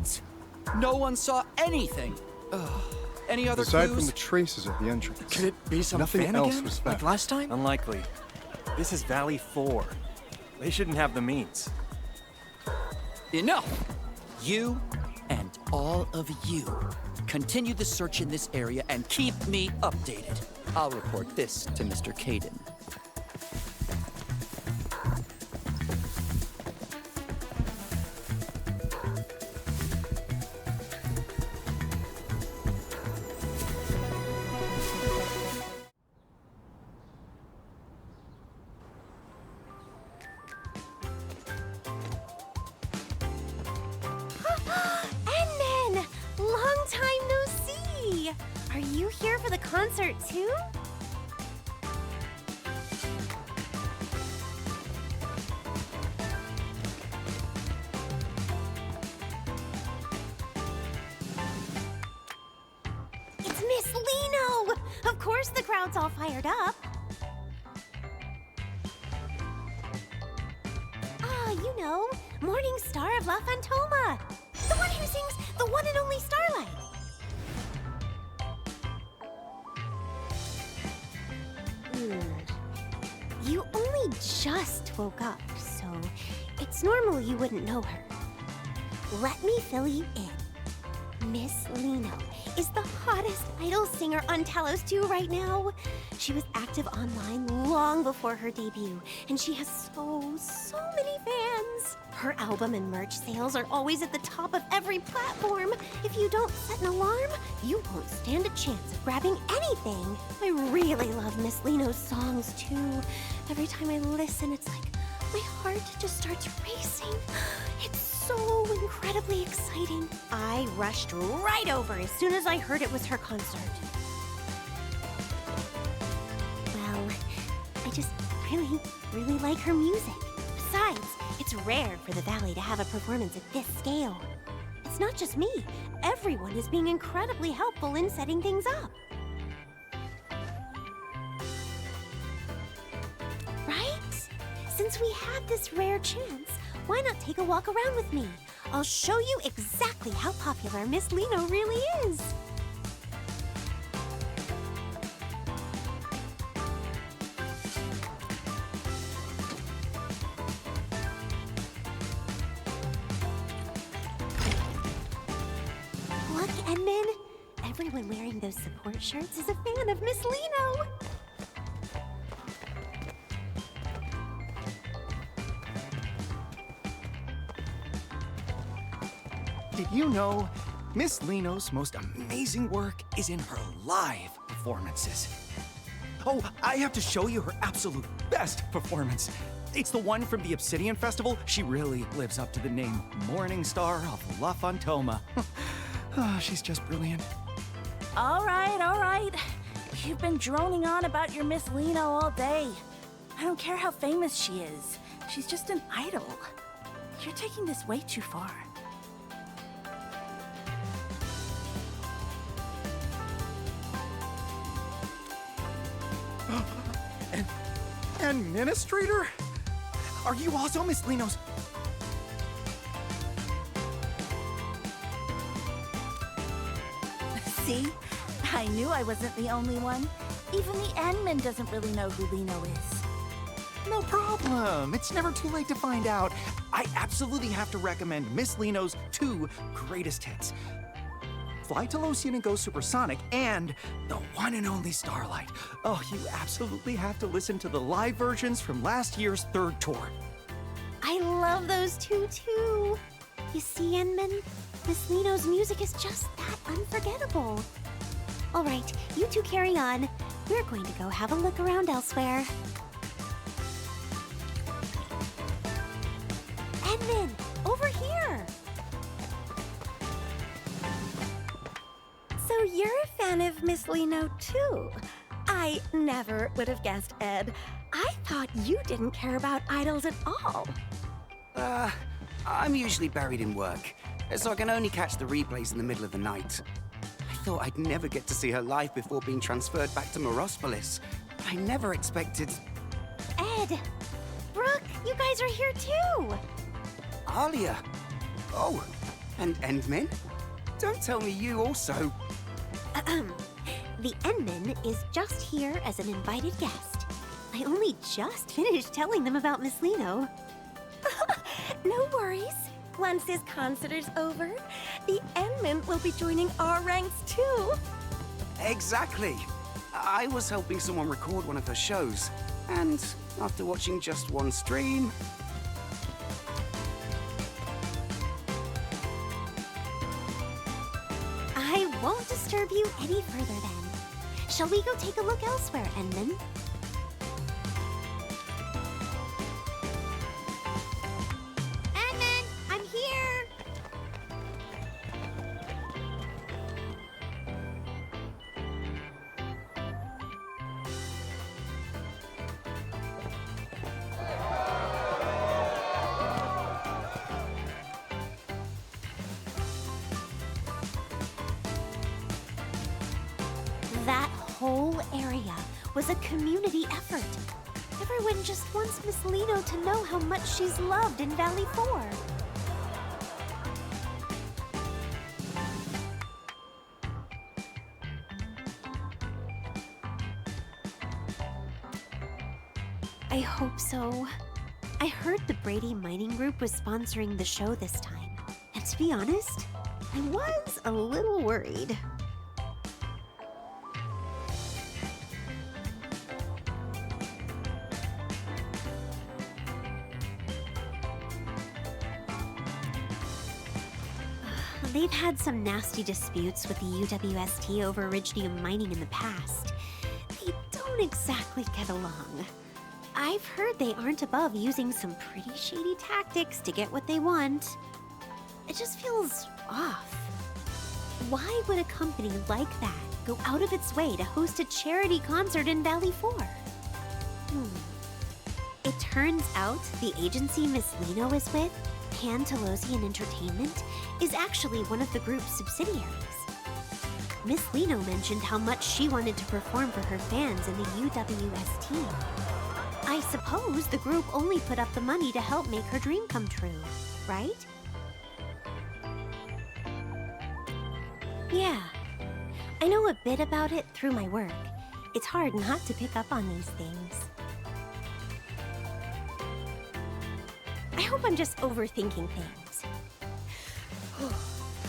What? No one saw anything. Any other Aside clues? from the traces at the entrance, Could it be some nothing fan else again? was Like found. last time? Unlikely. This is Valley 4. They shouldn't have the means. Enough! You and all of you continue the search in this area and keep me updated. I'll report this to Mr. Caden. Endmin! Long time no see! Are you here for the concert too? It's Miss Liino! Of course the crowd's all fired up. You know, Morning Star of La Fantoma. The one who sings the one and only Starlight. You only just woke up, so it's normal you wouldn't know her. Let me fill you in. Miss Liino is the hottest idol singer on Talos 2 right now. She was active online long before her debut, and she has so many fans. Her album and merch sales are always at the top of every platform. If you don't set an alarm, you won't stand a chance of grabbing anything. I really love Miss Liino's songs too. Every time I listen, it's like my heart just starts racing. It's so incredibly exciting. I rushed right over as soon as I heard it was her concert. Well, I just really like her music. Besides, it's rare for the Valley to have a performance at this scale. It's not just me. Everyone is being incredibly helpful in setting things up. Right? Since we have this rare chance, why not take a walk around with me? I'll show you exactly how popular Miss Liino really is. Look, Endmin. Everyone wearing those support shirts is a fan of Miss Liino. Did you know Miss Liino's most amazing work is in her live performances? Oh, I have to show you her absolute best performance. It's the one from the Obsidian Festival. She really lives up to the name Morning Star of La Fantoma. She's just brilliant. All right. You've been droning on about your Miss Liino all day. I don't care how famous she is. She's just an idol. You're taking this way too far. Administrator? Are you also Miss Liino's? See? I knew I wasn't the only one. Even the Endmin doesn't really know who Liino is. No problem. It's never too late to find out. I absolutely have to recommend Miss Liino's 2 greatest hits. Fly Talosian and Go Supersonic, and the one and only Starlight. Oh, you absolutely have to listen to the live versions from last year's 3rd tour. I love those two too. You see, Endmin? Miss Liino's music is just that unforgettable. All right, you two carry on. We're going to go have a look around elsewhere. Endmin, over here! So you're a fan of Miss Liino too? I never would have guessed, Ed. I thought you didn't care about idols at all. I'm usually buried in work, so I can only catch the replays in the middle of the night. I thought I'd never get to see her live before being transferred back to Morospolis, but I never expected... Ed! Brooke, you guys are here too! Alia! Oh, And Endmin? Don't tell me you also... The Endmin is just here as an invited guest. I only just finished telling them about Miss Liino. No worries. Once this concert is over, the Endmin will be joining our ranks too. Exactly. I was helping someone record one of her shows, and after watching just one stream... I won't disturb you any further then. Shall we go take a look elsewhere, Endmin? Endmin, I'm here! That whole area was a community effort. Everyone just wants Miss Liino to know how much she's loved in Valley 4. I hope so. I heard the Brady Mining Group was sponsoring the show this time. And to be honest, I was a little worried. They've had some nasty disputes with the UWST over iridium mining in the past. They don't exactly get along. I've heard they aren't above using some pretty shady tactics to get what they want. It just feels off. Why would a company like that go out of its way to host a charity concert in Valley 4? It turns out the agency Miss Liino is with, Pantalosian Entertainment, is actually one of the group's subsidiaries. Miss Liino mentioned how much she wanted to perform for her fans in the UWST. I suppose the group only put up the money to help make her dream come true, right? Yeah, I know a bit about it through my work. It's hard not to pick up on these things. I hope I'm just overthinking things.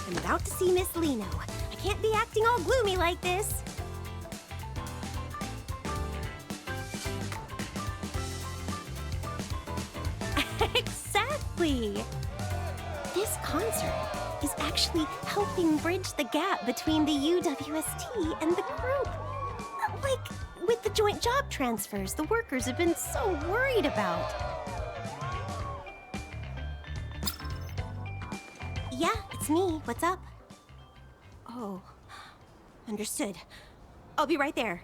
I'm about to see Miss Liino. I can't be acting all gloomy like this. Exactly! This concert is actually helping bridge the gap between the UWST and the group. Like, with the joint job transfers the workers have been so worried about. Yeah, it's me. What's up? Oh, understood. I'll be right there.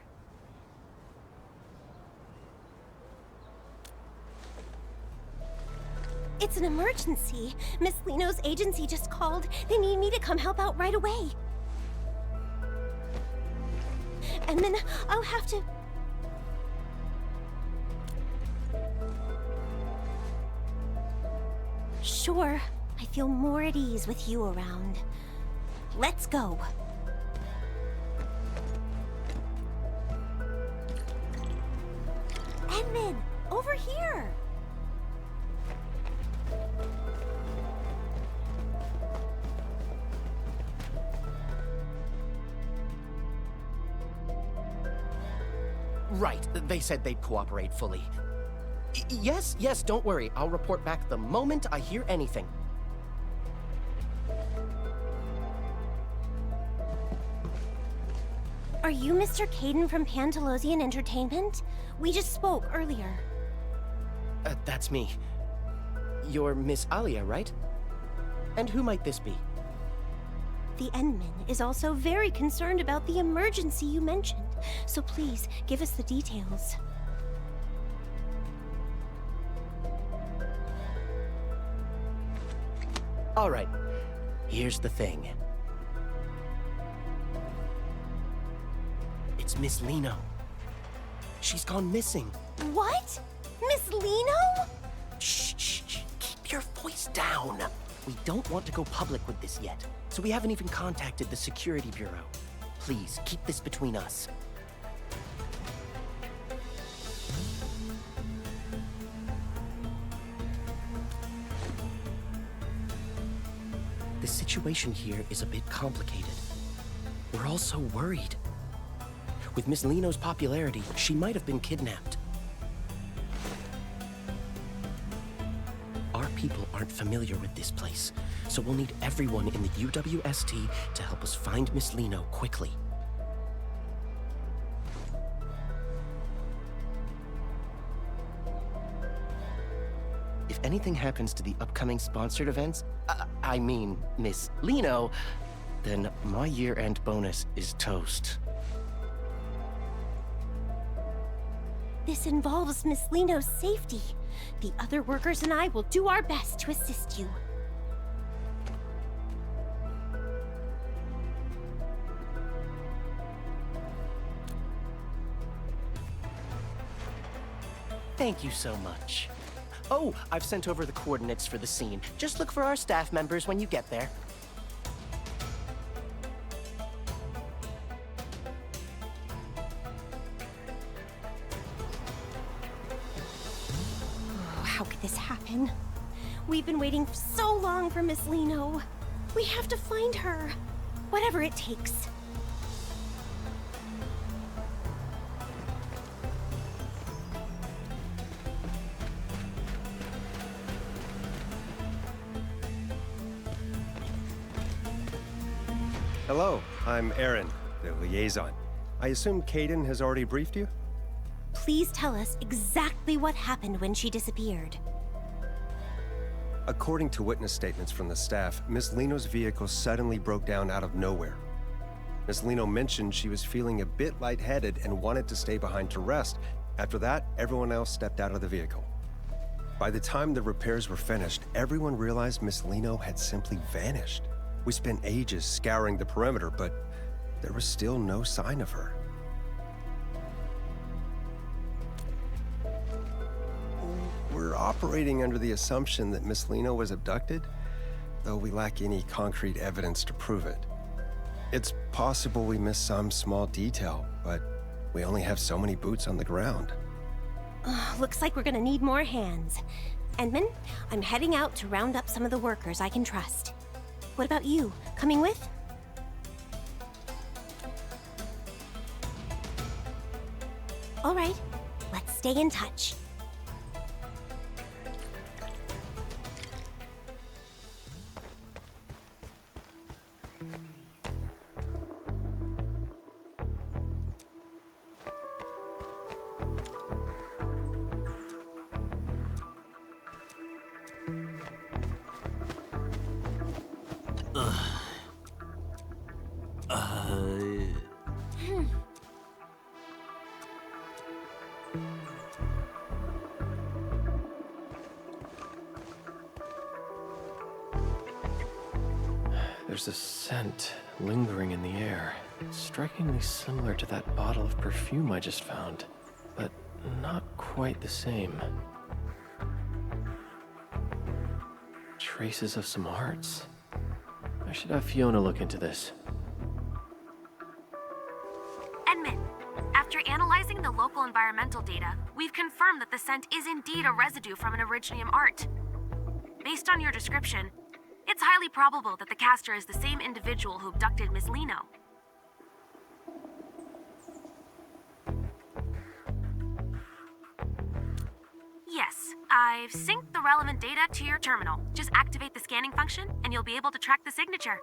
It's an emergency. Miss Liino's agency just called. They need me to come help out right away. And then I'll have to... Sure, I feel more at ease with you around. Let's go. Endmin, over here! Right, they said they'd cooperate fully. Yes, don't worry. I'll report back the moment I hear anything. Are you Mr. Caden from Pantalosian Entertainment? We just spoke earlier. That's me. You're Miss Alia, right? And who might this be? The Endmin is also very concerned about the emergency you mentioned, so please give us the details. All right, here's the thing. It's Miss Liino. She's gone missing. What? Miss Liino? Shh, keep your voice down. We don't want to go public with this yet, so we haven't even contacted the Security Bureau. Please, keep this between us. The situation here is a bit complicated. We're all so worried. With Miss Liino's popularity, she might have been kidnapped. Our people aren't familiar with this place, so we'll need everyone in the UWST to help us find Miss Liino quickly. If anything happens to the upcoming sponsored events, I mean Miss Liino, then my year-end bonus is toast. This involves Miss Liino's safety. The other workers and I will do our best to assist you. Thank you so much. Oh, I've sent over the coordinates for the scene. Just look for our staff members when you get there. Oh, how could this happen? We've been waiting so long for Miss Liino. We have to find her. Whatever it takes. Hello, I'm Aaron, the liaison. I assume Kaden has already briefed you? Please tell us exactly what happened when she disappeared. According to witness statements from the staff, Miss Liino's vehicle suddenly broke down out of nowhere. Miss Liino mentioned she was feeling a bit lightheaded and wanted to stay behind to rest. After that, everyone else stepped out of the vehicle. By the time the repairs were finished, everyone realized Miss Liino had simply vanished. We spent ages scouring the perimeter, but there was still no sign of her. We're operating under the assumption that Miss Liino was abducted, though we lack any concrete evidence to prove it. It's possible we missed some small detail, but we only have so many boots on the ground. Looks like we're gonna need more hands. Endmin, I'm heading out to round up some of the workers I can trust. What about you? Coming with? All right, let's stay in touch. There's a scent lingering in the air, strikingly similar to that bottle of perfume I just found, but not quite the same. Traces of some hearts. I should have Fiona look into this. Endmin, after analyzing the local environmental data, we've confirmed that the scent is indeed a residue from an Originium art. Based on your description, it's highly probable that the caster is the same individual who abducted Miss Liino. Yes, I've synced the relevant data to your terminal. Just activate the scanning function, and you'll be able to track the signature.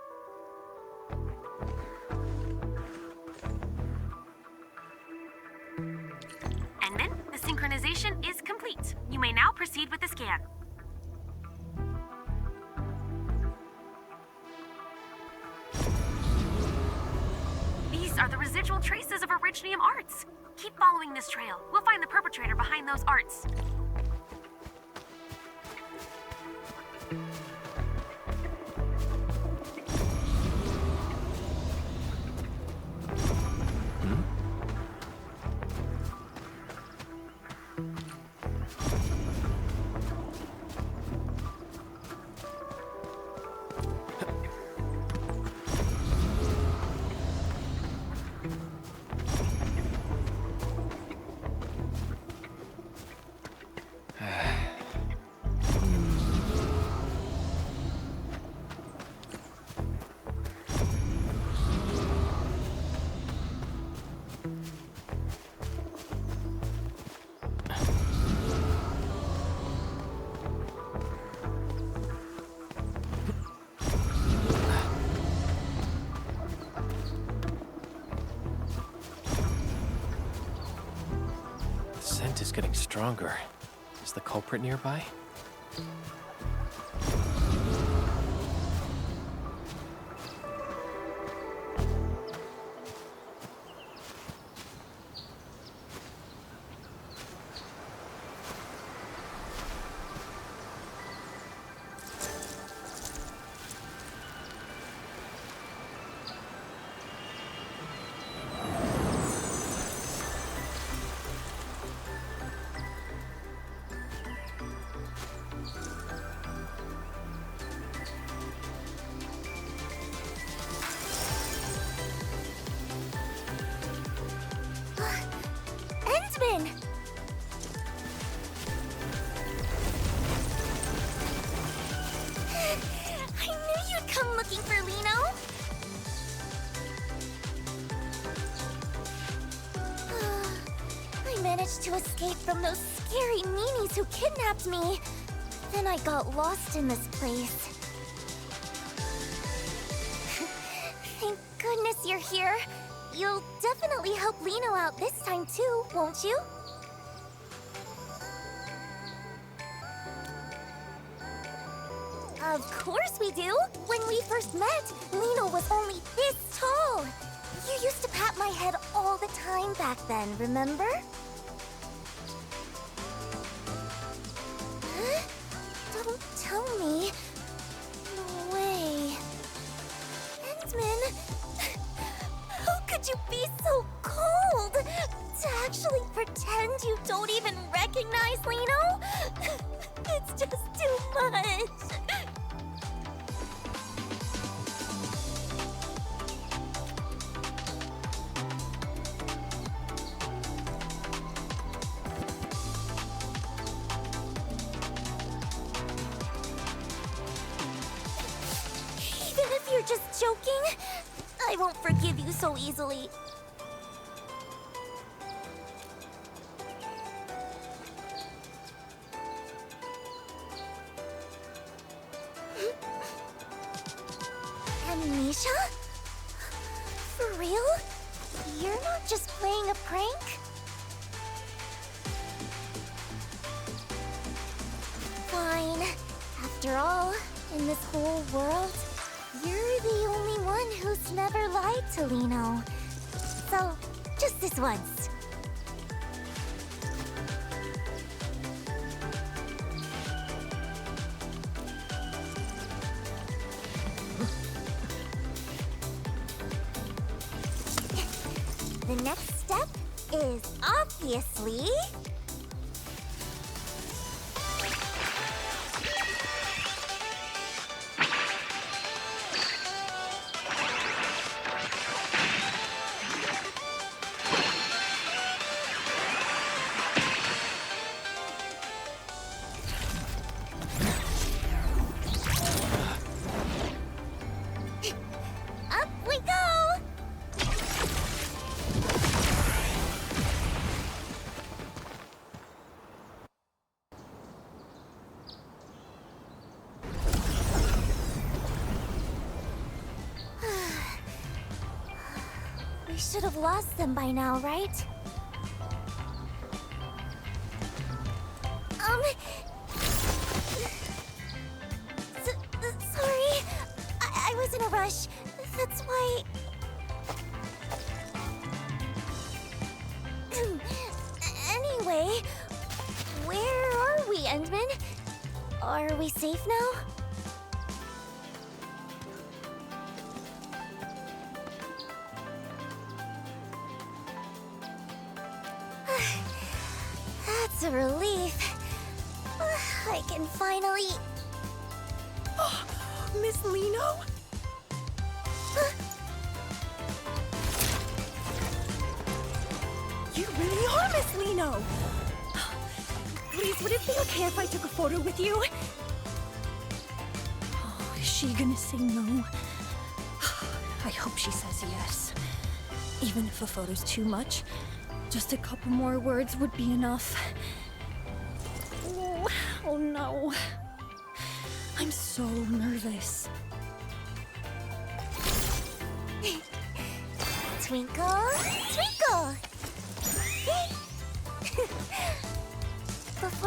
Endmin, the synchronization is complete. You may now proceed with the scan. These are the residual traces of Originium arts. Keep following this trail. We'll find the perpetrator behind those arts. scent is getting stronger. Is the culprit nearby? Endmin! I knew you'd come looking for Liino! I managed to escape from those scary meanies who kidnapped me. Then I got lost in this place. Thank goodness you're here. You'll definitely help Liino out this time too, won't you? Of course we do! When we first met, Liino was only this tall. You used to pat my head all the time back then, remember? Huh? Don't tell me. No way. Endmin, how could you be so cold? To actually pretend you don't even recognize Liino? It's just too much. Even if you're just joking, I won't forgive you so easily. Amnesia? For real? You're not just playing a prank? Fine. After all, in this whole world, you're the only one who's never lied to Liino. So, just this once. The next step is obviously... Up we go! We should have lost them by now, right? Sorry. I was in a rush. That's why... Anyway, where are we, Endmin? Are we safe now? That's a relief. I can finally... Miss Liino? You really are Miss Liino! Please, would it be okay if I took a photo with you? Oh, is she gonna say no? I hope she says yes. Even if a photo's too much, just a couple more words would be enough. Oh no. I'm so nervous. Twinkle, twinkle!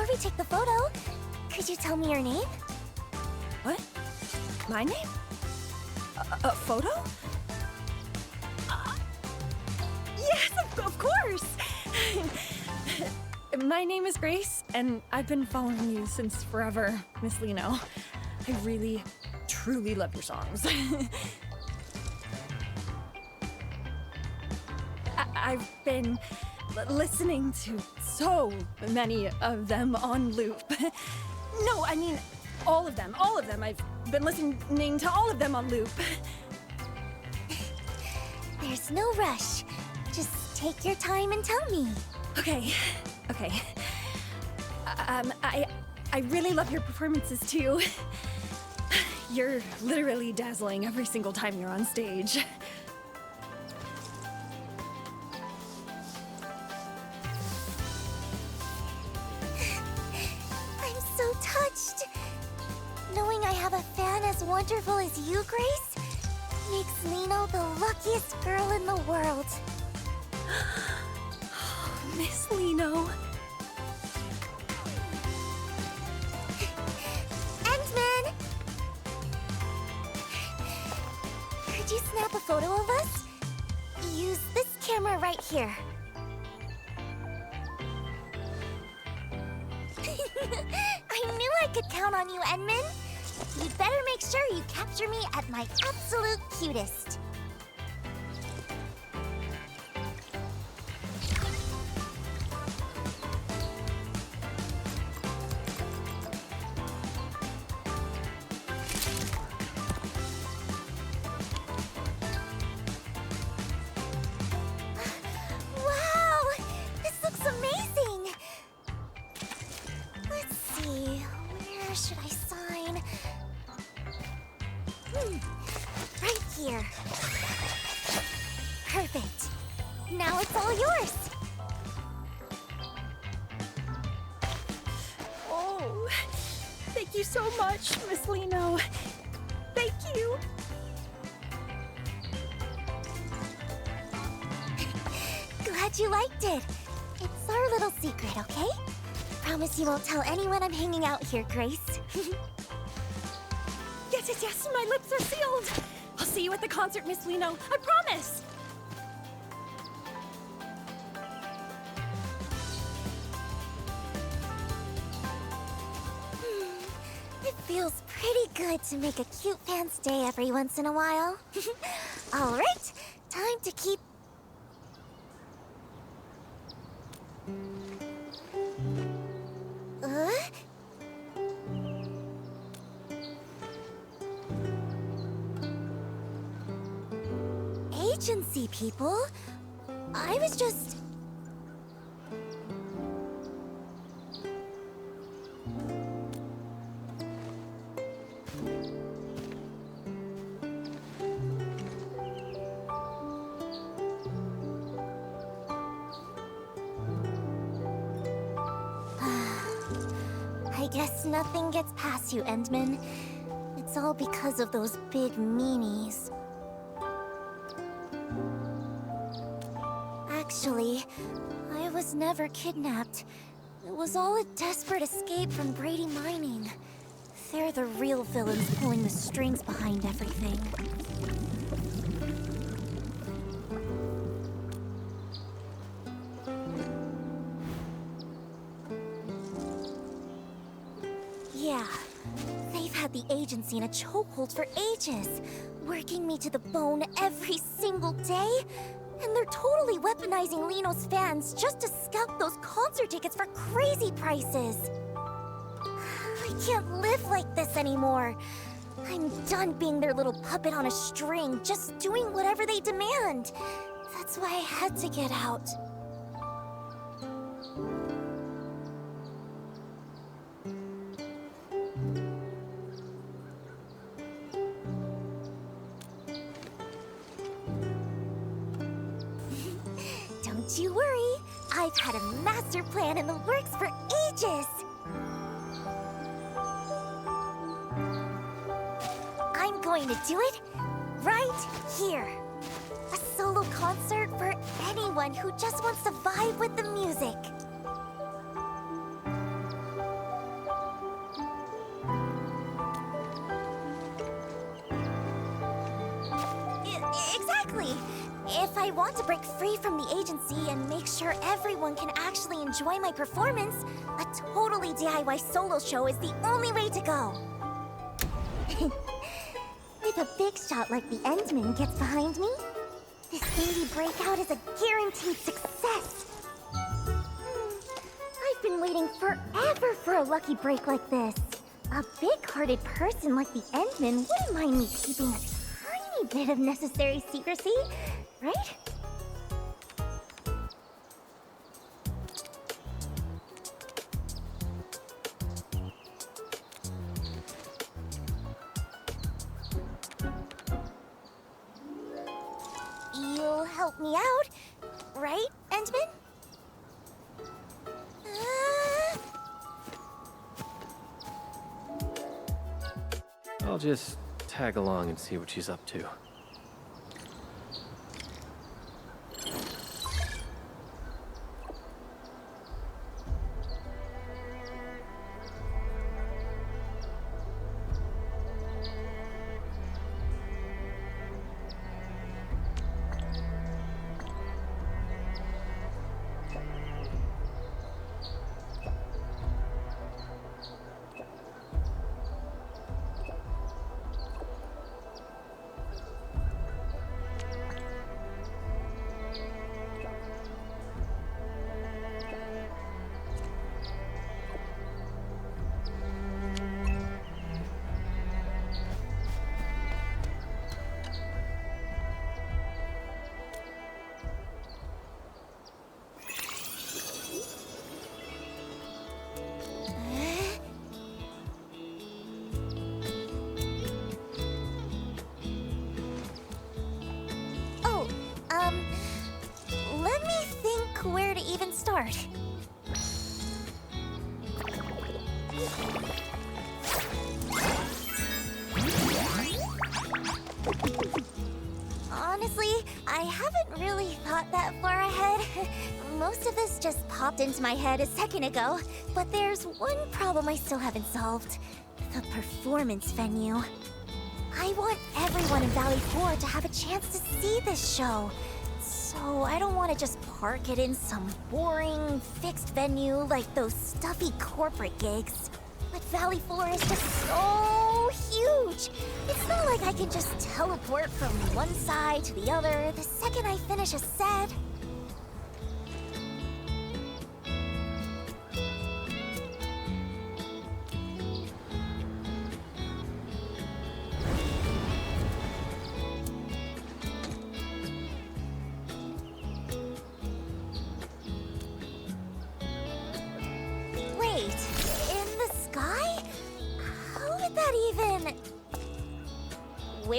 we take the photo, could you tell me your name? What? My name? A photo? Yes, of course! My name is Grace, and I've been following you since forever, Miss Liino. I really, truly love your songs. I've been listening to so many of them on loop. No, I mean, all of them. I've been listening to all of them on loop. There's no rush. Just take your time and tell me. Okay. I really love your performances too. You're literally dazzling every single time you're on stage. I'm so touched. Knowing I have a fan as wonderful as you, Grace, makes Liino the luckiest girl in the world. Miss Liino. Endmin! Could you snap a photo of us? Use this camera right here. I knew I could count on you, Endmin. You'd better make sure you capture me at my absolute cutest. Wow! This looks amazing! Let's see, where should I sign? Right here. Perfect. Now it's all yours. Oh, thank you so much, Miss Liino. Thank you. Glad you liked it. It's our little secret, okay? Promise you won't tell anyone I'm hanging out here, Grace. Yes, my lips are sealed. I'll see you at the concert, Miss Liino. I promise. It feels pretty good to make a cute fan's day every once in a while. All right, time to keep... Agency people? I was just... I guess nothing gets past you, Endmin. It's all because of those big meanies. Actually, I was never kidnapped. It was all a desperate escape from Brady Mining. They're the real villains pulling the strings behind everything. Yeah, they've had the agency in a chokehold for ages, working me to the bone every single day. And they're totally weaponizing Liino's fans just to scalp those concert tickets for crazy prices. I can't live like this anymore. I'm done being their little puppet on a string, just doing whatever they demand. That's why I had to get out. Don't you worry, I've had a master plan in the works for ages. I'm going to do it right here. A solo concert for anyone who just wants to vibe with the music. I want to break free from the agency and make sure everyone can actually enjoy my performance, a totally DIY solo show is the only way to go. If a big shot like the Endmin gets behind me, this indie breakout is a guaranteed success. I've been waiting forever for a lucky break like this. A big-hearted person like the Endmin wouldn't mind me keeping a tiny bit of necessary secrecy, right? You'll help me out, right, Endmin? I'll just tag along and see what she's up to. Let me think where to even start. Honestly, I haven't really thought that far ahead. Most of this just popped into my head a second ago, but there's one problem I still haven't solved. The performance venue. I want everyone in Valley 4 to have a chance to see this show. So I don't want to just park it in some boring, fixed venue like those stuffy corporate gigs. But Valley 4 is just so huge. It's not like I can just teleport from one side to the other the second I finish a set.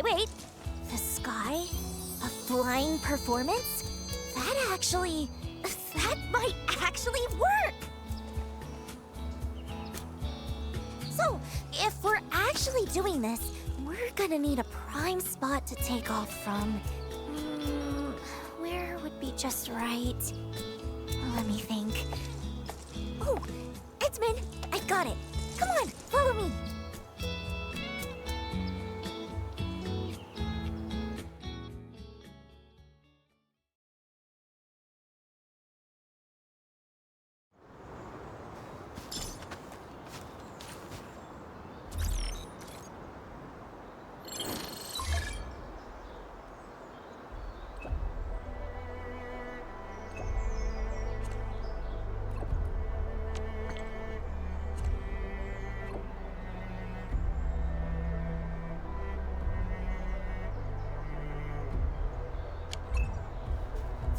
Wait. The sky? A flying performance? That might actually work! So, if we're actually doing this, we're gonna need a prime spot to take off from. Where would be just right? Let me think. Oh, Endmin! I got it! Come on, follow me!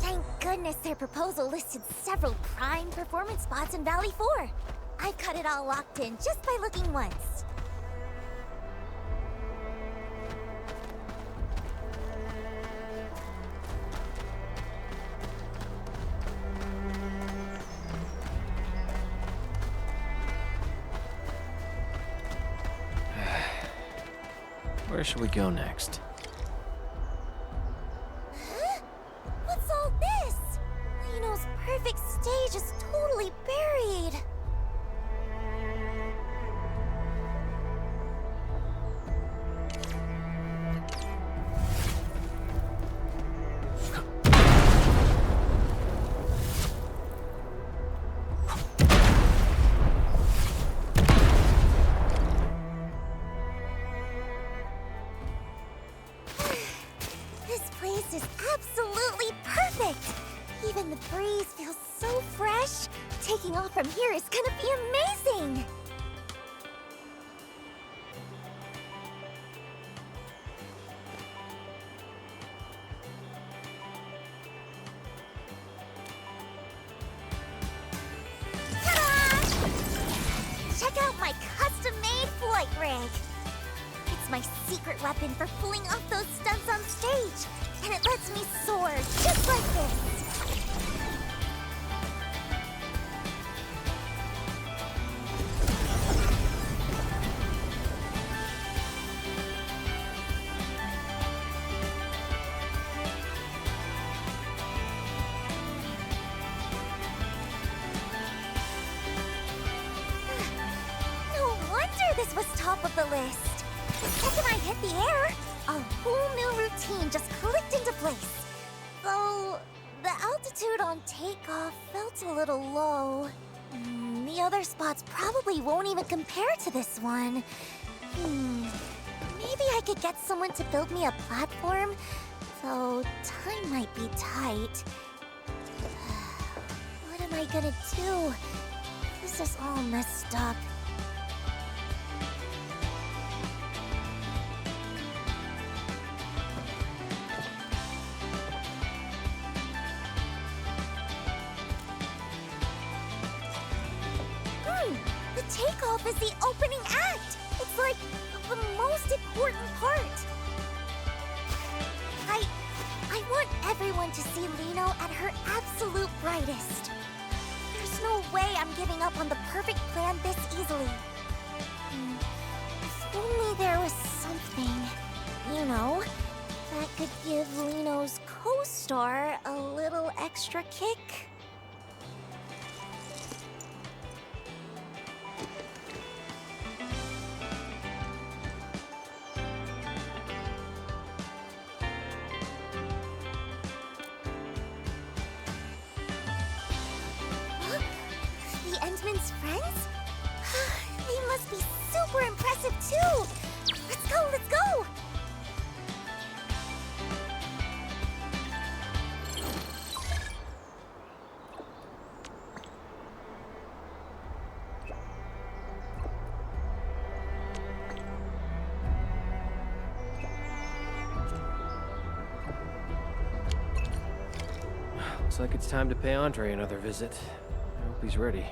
Thank goodness their proposal listed several prime performance spots in Valley 4. I've got it all locked in just by looking once. Where should we go next? What's all this? Liino's perfect stage is totally buried. taking off from here is gonna be amazing! Ta-da! Check out my custom-made flight rig! It's my secret weapon for pulling off those stunts on stage, and it lets me soar just like this. This was top of the list. The second I hit the air, a whole new routine just clicked into place. Though, the altitude on takeoff felt a little low. The other spots probably won't even compare to this one. Maybe I could get someone to build me a platform, though time might be tight. What am I gonna do? This is all messed up. The takeoff is the opening act! It's like the most important part. I want everyone to see Liino at her absolute brightest. There's no way I'm giving up on the perfect plan this easily. If only there was something, you know, that could give Liino's co-star a little extra kick. Endmin's friends? They must be super impressive too! Let's go, let's go! Looks like it's time to pay Andre another visit. I hope he's ready.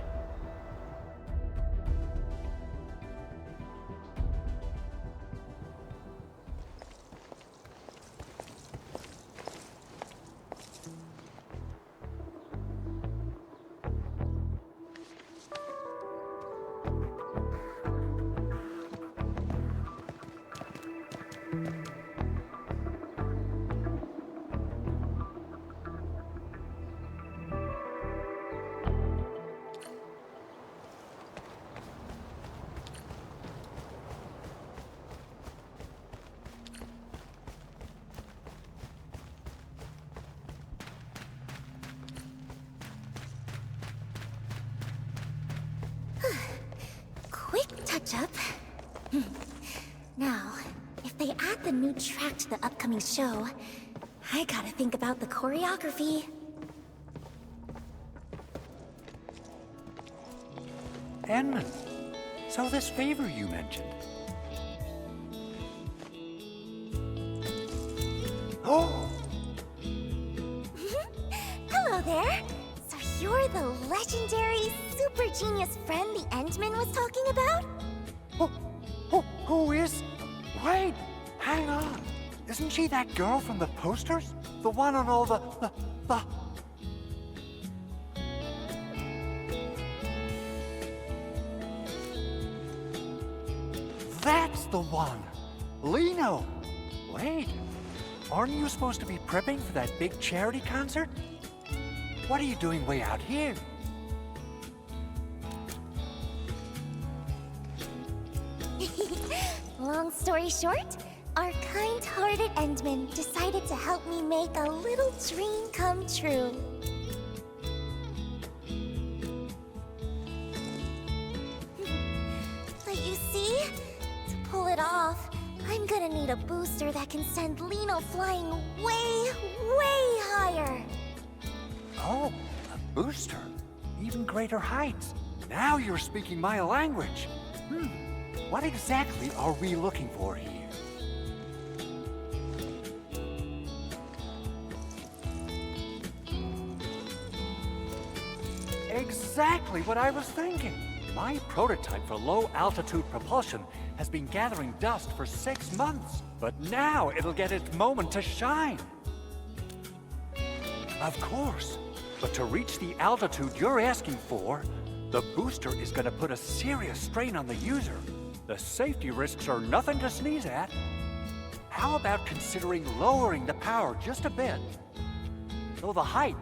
Quick touch-up. Now, if they add the new track to the upcoming show, I gotta think about the choreography. Endmin, so this favor you mentioned. Oh! Hello there! So you're the legendary super genius friend the Endmin was talking about? Who is? Wait, hang on. Isn't she that girl from the posters? The one on all the... That's the one! Liino! Wait, aren't you supposed to be prepping for that big charity concert? What are you doing way out here? Long story short, our kind-hearted Endmin decided to help me make a little dream come true. But you see, to pull it off, I'm gonna need a booster that can send Liino flying way, way higher. Oh, a booster. even greater heights. Now you're speaking my language. What exactly are we looking for here? Exactly what I was thinking. My prototype for low-altitude propulsion has been gathering dust for 6 months, but now it'll get its moment to shine. Of course, but to reach the altitude you're asking for, the booster is going to put a serious strain on the user. The safety risks are nothing to sneeze at. How about considering lowering the power just a bit? Though the height...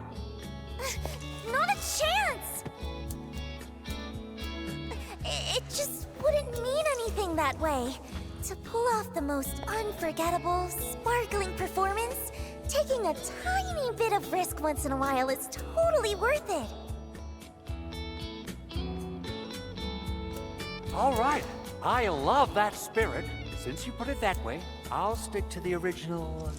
Not a chance! It just wouldn't mean anything that way. To pull off the most unforgettable, sparkling performance, taking a tiny bit of risk once in a while is totally worth it. All right, I love that spirit. Since you put it that way, I'll stick to the original...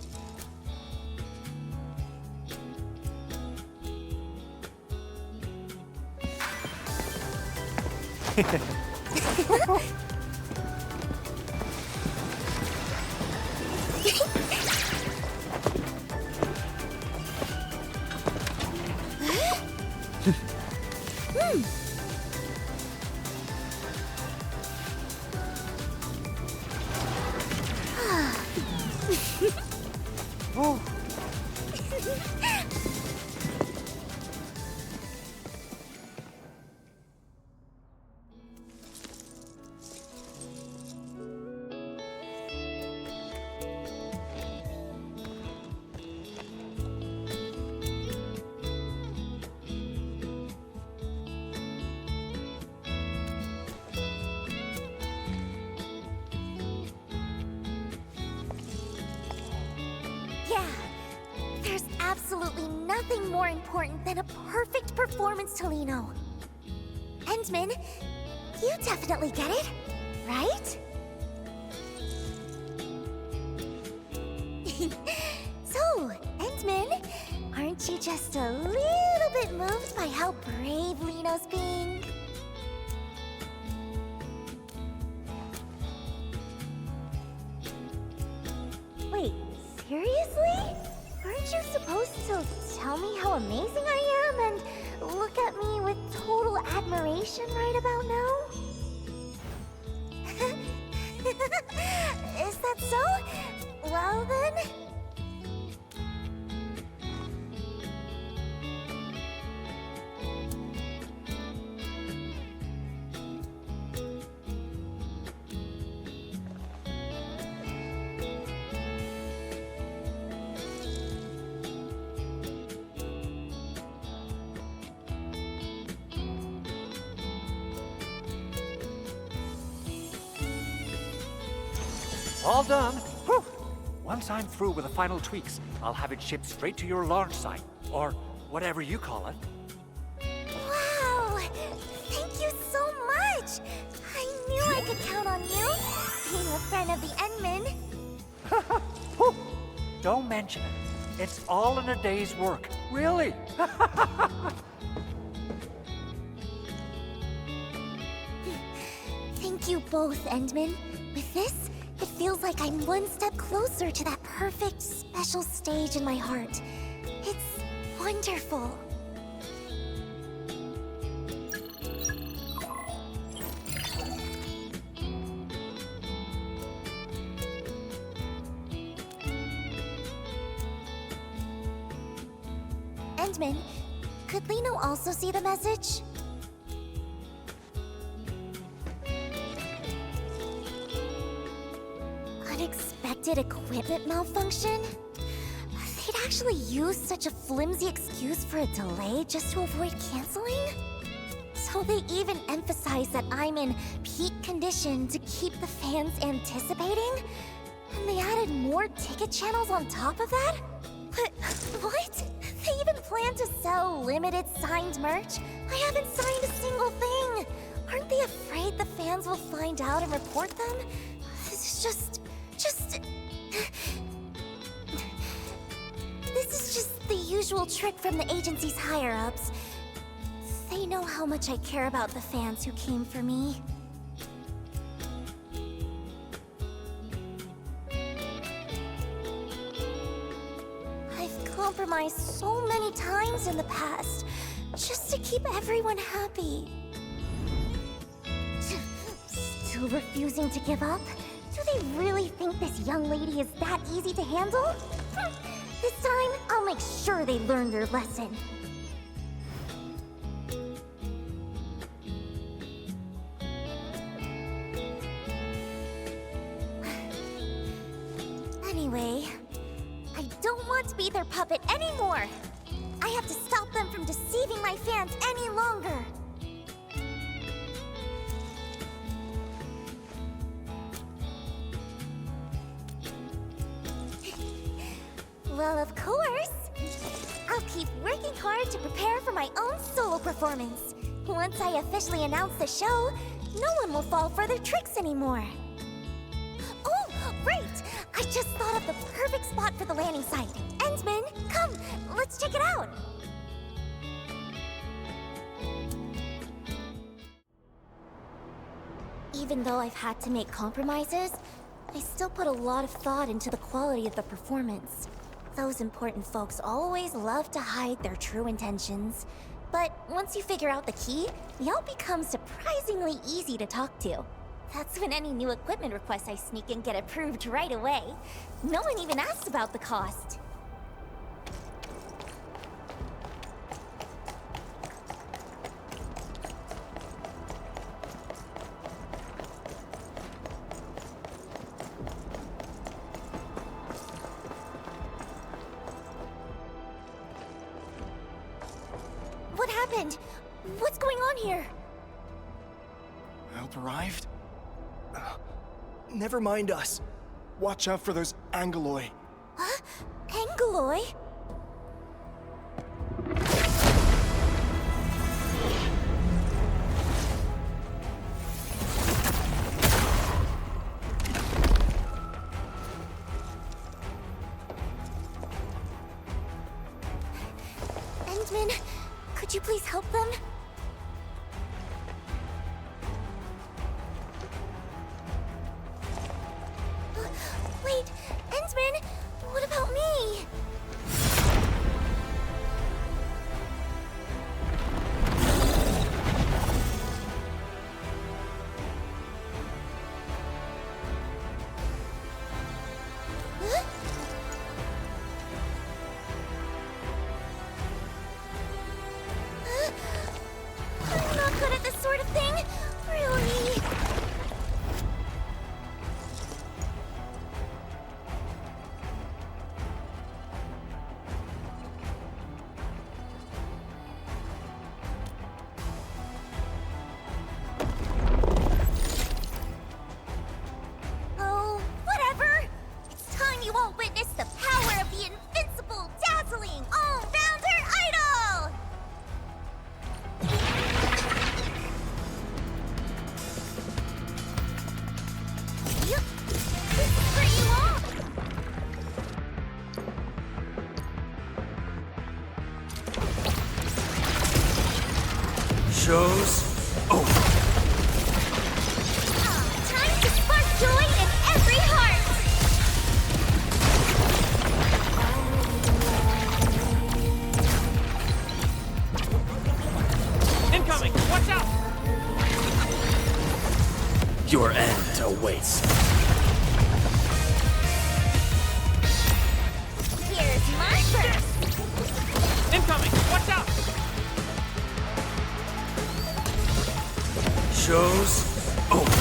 Oh. Yeah, there's absolutely nothing more important than a perfect performance to Liino. Endmin, you definitely get it, right? So, Endmin, aren't you just a little bit moved by how brave Liino's being? Wait, seriously? Aren't you supposed to tell me how amazing I am and look at me with total admiration right about now? Is that so? Well then... All done. Whew. Once I'm through with the final tweaks, I'll have it shipped straight to your launch site, or whatever you call it. Wow! Thank you so much! I knew I could count on you, being a friend of the Endmin. Whew. Don't mention it. It's all in a day's work. Really? Thank you both, Endmin. With this, it feels like I'm one step closer to that perfect, special stage in my heart. It's wonderful. Endmin, could Liino also see the message? Unexpected equipment malfunction? They'd actually use such a flimsy excuse for a delay just to avoid canceling? So they even emphasize that I'm in peak condition to keep the fans anticipating? And they added more ticket channels on top of that? But what? They even plan to sell limited signed merch? I haven't signed a single thing! Aren't they afraid the fans will find out and report them? This is just... This is just the usual trick from the agency's higher-ups. They know how much I care about the fans who came for me. I've compromised so many times in the past, just to keep everyone happy. Still refusing to give up? Do they really think this young lady is that easy to handle? This time, I'll make sure they learn their lesson. Anyway, I don't want to be their puppet anymore. I have to stop them from deceiving my fans any longer. Well, of course. I'll keep working hard to prepare for my own solo performance. Once I officially announce the show, no one will fall for their tricks anymore. Oh, right! I just thought of the perfect spot for the landing site. Endmin, come, let's check it out. Even though I've had to make compromises, I still put a lot of thought into the quality of the performance. Those important folks always love to hide their true intentions. But once you figure out the key, they all become surprisingly easy to talk to. That's when any new equipment requests I sneak in get approved right away. No one even asks about the cost. What happened? What's going on here? Help arrived? Never mind us. Watch out for those Angeloi. Huh? Angeloi? Endmin, could you please help them? Wait, Endmin, what about me? Huh? I'm not good at this sort of thing, really. Oh, whatever! It's time you all witness the power of the invincible, dazzling, all-rounder idol! Yep, this is for you all! Show's over. Time to spark joy in every heart! Incoming! Watch out! Your end awaits. Here's my first! Incoming! Watch out! Show's over.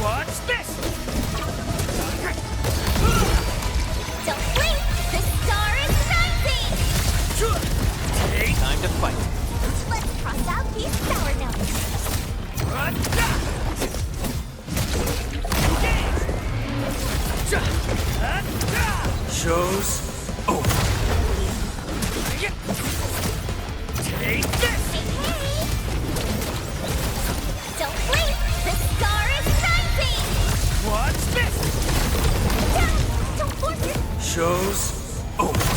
Watch this! Don't blink! The star is rising! Time to fight. Let's cross out these sour notes! Show's over. Take this! Hey, hey! Don't blink! The star is rising! Watch this! Don't force it! Show's over.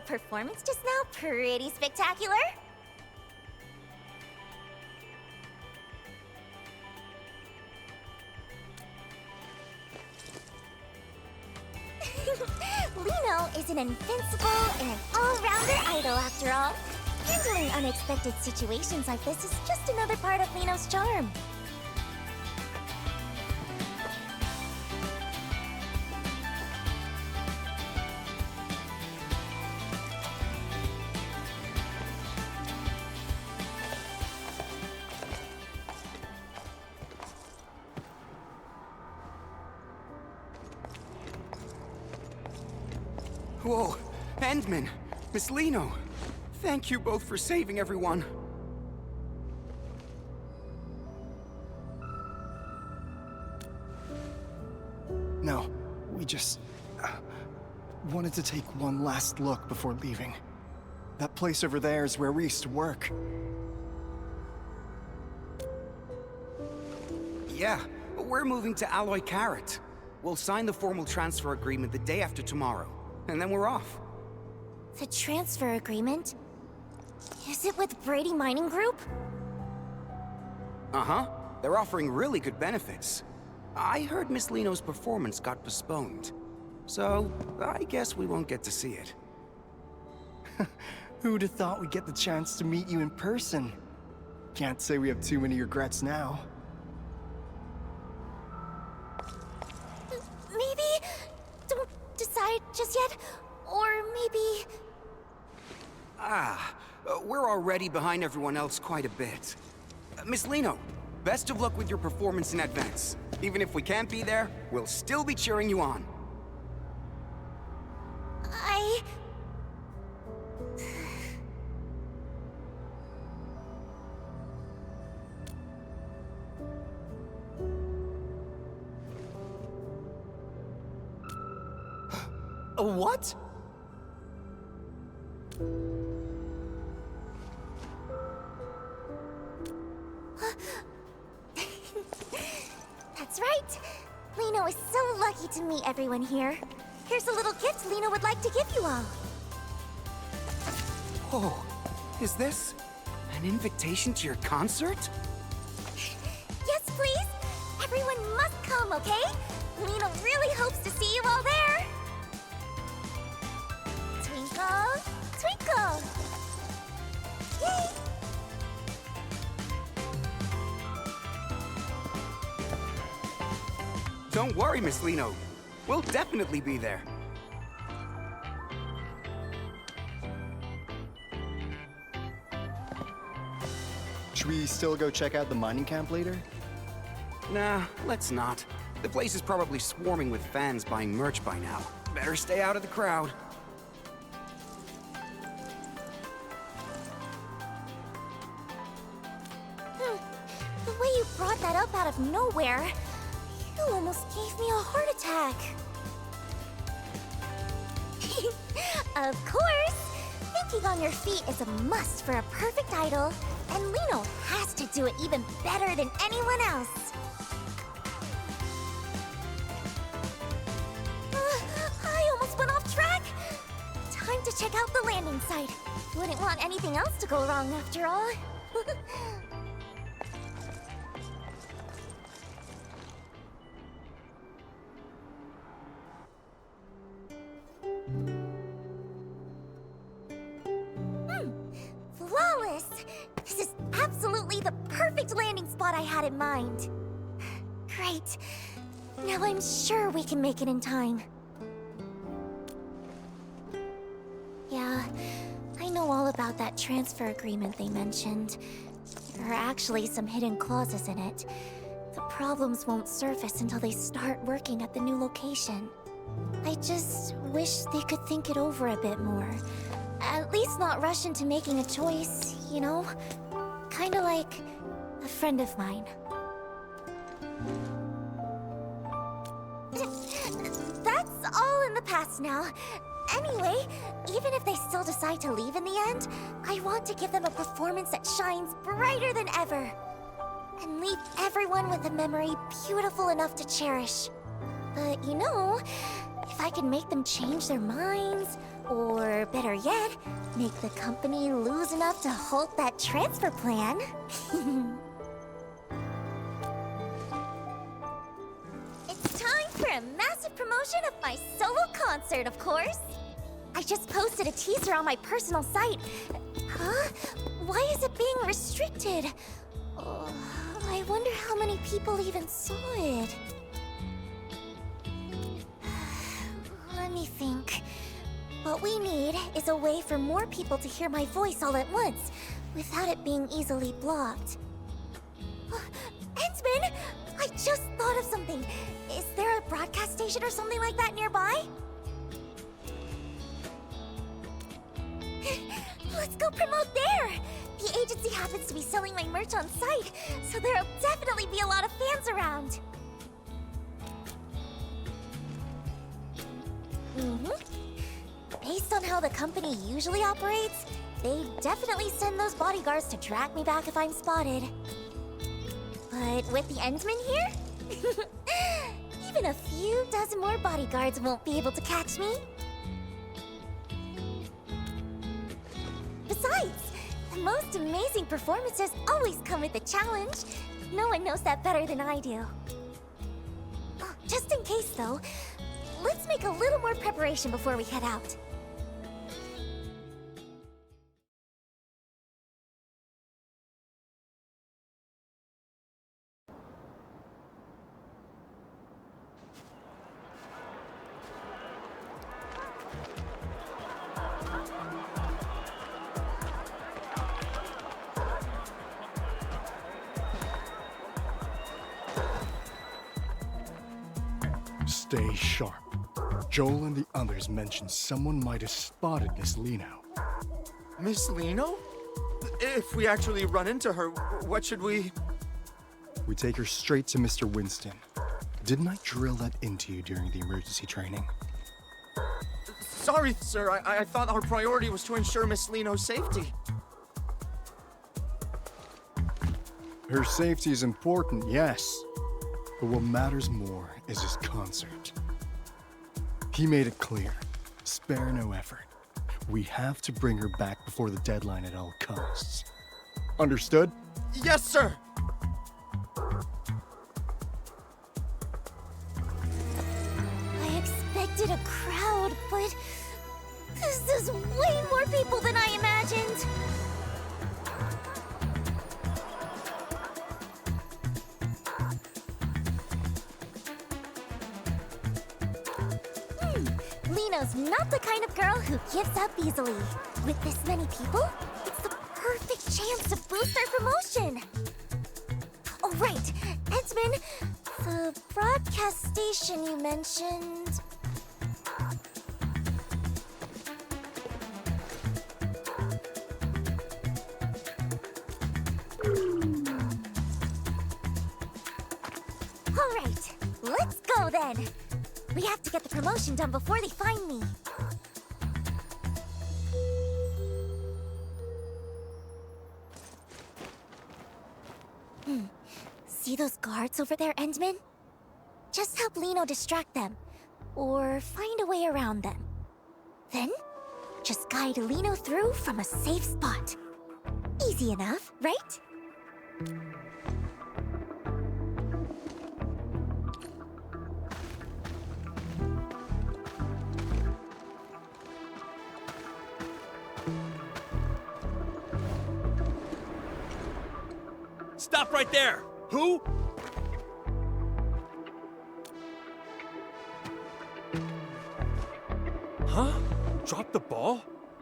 performance just now pretty spectacular? Liino is an invincible and an all-rounder idol after all. Handling unexpected situations like this is just another part of Liino's charm. Whoa, Endmin, Miss Liino, thank you both for saving everyone. No, we just wanted to take one last look before leaving. That place over there is where we used to work. Yeah, we're moving to Alloy Carrot. We'll sign the formal transfer agreement the day after tomorrow, and then we're off. The transfer agreement? Is it with Brady Mining Group? Uh-huh. They're offering really good benefits. I heard Miss Liino's performance got postponed. So, I guess we won't get to see it. Who'd have thought we'd get the chance to meet you in person? Can't say we have too many regrets now. Maybe don't decide just yet, or maybe... We're already behind everyone else quite a bit. Miss Liino, best of luck with your performance in advance. Even if we can't be there, we'll still be cheering you on. What? That's right. Liino is so lucky to meet everyone here. Here's a little gift Liino would like to give you all. Oh, is this an invitation to your concert? Yes, please. Everyone must come, okay? Liino really hopes to see you all there. Twinkle, twinkle. Yay! Don't worry, Miss Liino. We'll definitely be there. Should we still go check out the mining camp later? Nah, let's not. The place is probably swarming with fans buying merch by now. Better stay out of the crowd. The way you brought that up out of nowhere, you almost gave me a heart attack. Of course! Thinking on your feet is a must for a perfect idol, and Liino has to do it even better than anyone else. I almost went off track! Time to check out the landing site. Wouldn't want anything else to go wrong after all. Flawless! This is absolutely the perfect landing spot I had in mind. Great. Now I'm sure we can make it in time. Yeah, I know all about that transfer agreement they mentioned. There are actually some hidden clauses in it. The problems won't surface until they start working at the new location. I just wish they could think it over a bit more. At least not rush into making a choice, you know? Kinda like a friend of mine. That's all in the past now. Anyway, even if they still decide to leave in the end, I want to give them a performance that shines brighter than ever. And leave everyone with a memory beautiful enough to cherish. But you know, if I can make them change their minds, Or better yet, make the company lose enough to halt that transfer plan. It's time for a massive promotion of my solo concert, of course. I just posted a teaser on my personal site. Huh? Why is it being restricted? Oh, I wonder how many people even saw it. Let me think. What we need is a way for more people to hear my voice all at once, without it being easily blocked. Endmin! I just thought of something. Is there a broadcast station or something like that nearby? Let's go promote there! The agency happens to be selling my merch on site, so there'll definitely be a lot of fans around. Based on how the company usually operates, they definitely send those bodyguards to drag me back if I'm spotted. But with the Endmin here, even a few dozen more bodyguards won't be able to catch me. Besides, the most amazing performances always come with a challenge. No one knows that better than I do. Oh, just in case, though, let's make a little more preparation before we head out. Stay sharp. Joel and the others mentioned someone might have spotted Miss Liino. Miss Liino? If we actually run into her, what should we... We take her straight to Mr. Winston. Didn't I drill that into you during the emergency training? Sorry, sir. I thought our priority was to ensure Miss Liino's safety. Her safety is important, yes. But what matters more is his concert. He made it clear, spare no effort. We have to bring her back before the deadline at all costs. Understood? Yes, sir! I expected a crowd, but this is way more people than I imagined. Liino's not the kind of girl who gives up easily. With this many people, it's the perfect chance to boost our promotion. Oh, right. Endmin, the broadcast station you mentioned... All right, let's go then. We have to get the promotion done before they find me. See those guards over there, Endmin? Just help Liino distract them, or find a way around them. Then, just guide Liino through from a safe spot. Easy enough, right? Stop right there! Who? Huh? Drop the ball?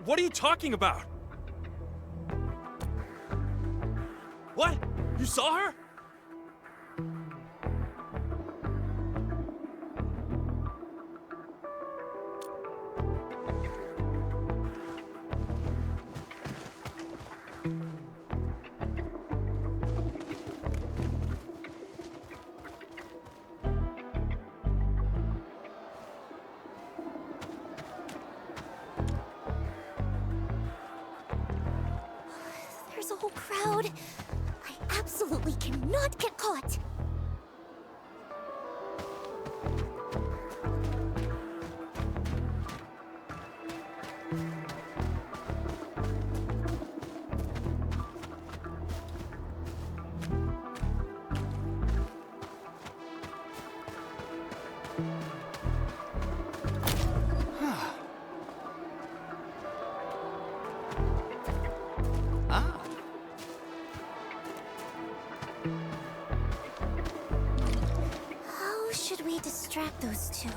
What are you talking about? What? You saw her? There's a whole crowd. I absolutely cannot get caught. distract those two?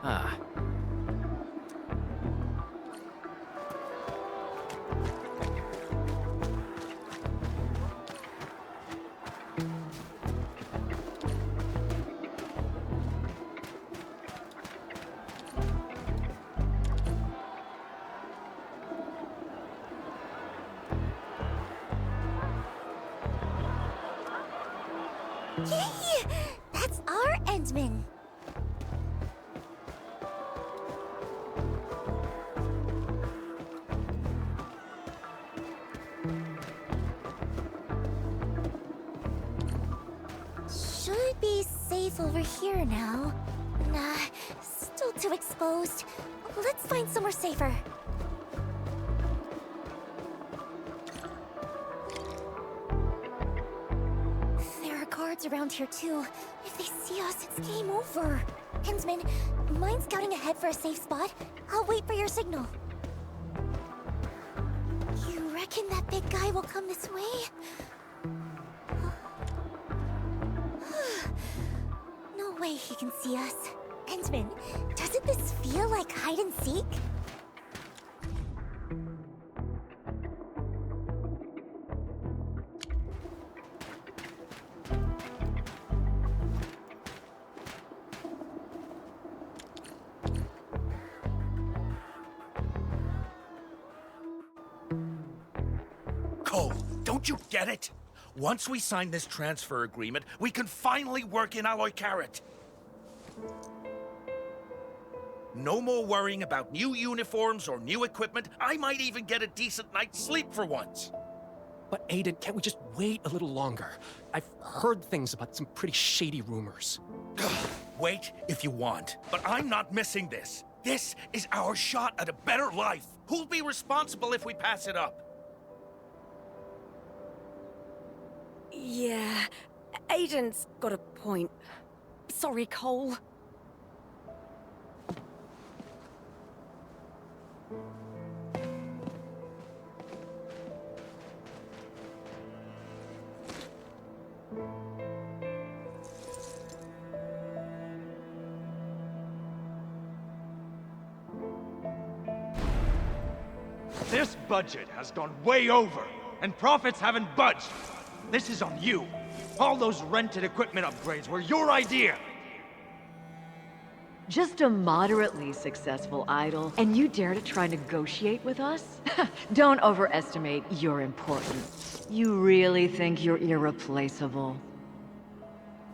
Ah. Yay! That's our Endmin. Should be safe over here now. Nah, still too exposed. Let's find somewhere safer. There are guards around here too. If they see us, it's game over. Endmin, mind scouting ahead for a safe spot? I'll wait for your signal. You reckon that big guy will come this way? No way he can see us. Endmin, doesn't this feel like hide and seek? Cole, don't you get it? Once we sign this transfer agreement, we can finally work in Alloy Carrot. No more worrying about new uniforms or new equipment. I might even get a decent night's sleep for once. But Aiden, can't we just wait a little longer? I've heard things about some pretty shady rumors. Wait if you want, but I'm not missing this. This is our shot at a better life. Who'll be responsible if we pass it up? Yeah, Aiden's got a point. Sorry, Cole. This budget has gone way over, and profits haven't budged. This is on you. All those rented equipment upgrades were your idea. Just a moderately successful idol, and you dare to try negotiate with us? Don't overestimate your importance. You really think you're irreplaceable?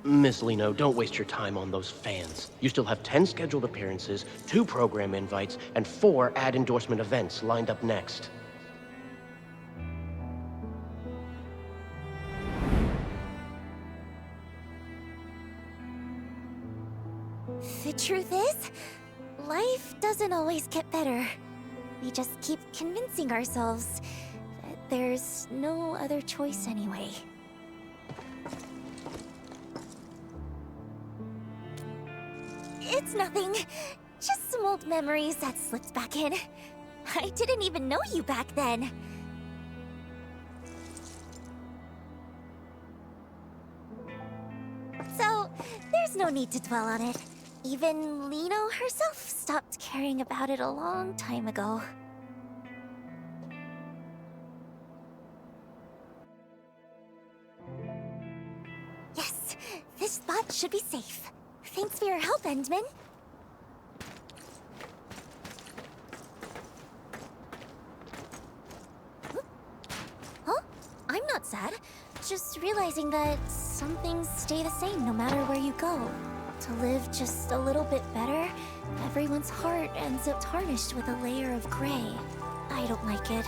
Miss Liino, don't waste your time on those fans. You still have 10 scheduled appearances, 2 program invites, and 4 ad endorsement events lined up next. The truth is, life doesn't always get better. We just keep convincing ourselves that there's no other choice anyway. It's nothing. Just some old memories that slipped back in. I didn't even know you back then. So, there's There's no need to dwell on it. Even Liino herself stopped caring about it a long time ago. Yes, this spot should be safe. Thanks for your help, Endmin. Huh? I'm not sad. Just realizing that some things stay the same no matter where you go. To live just a little bit better, everyone's heart ends up tarnished with a layer of gray. I don't like it.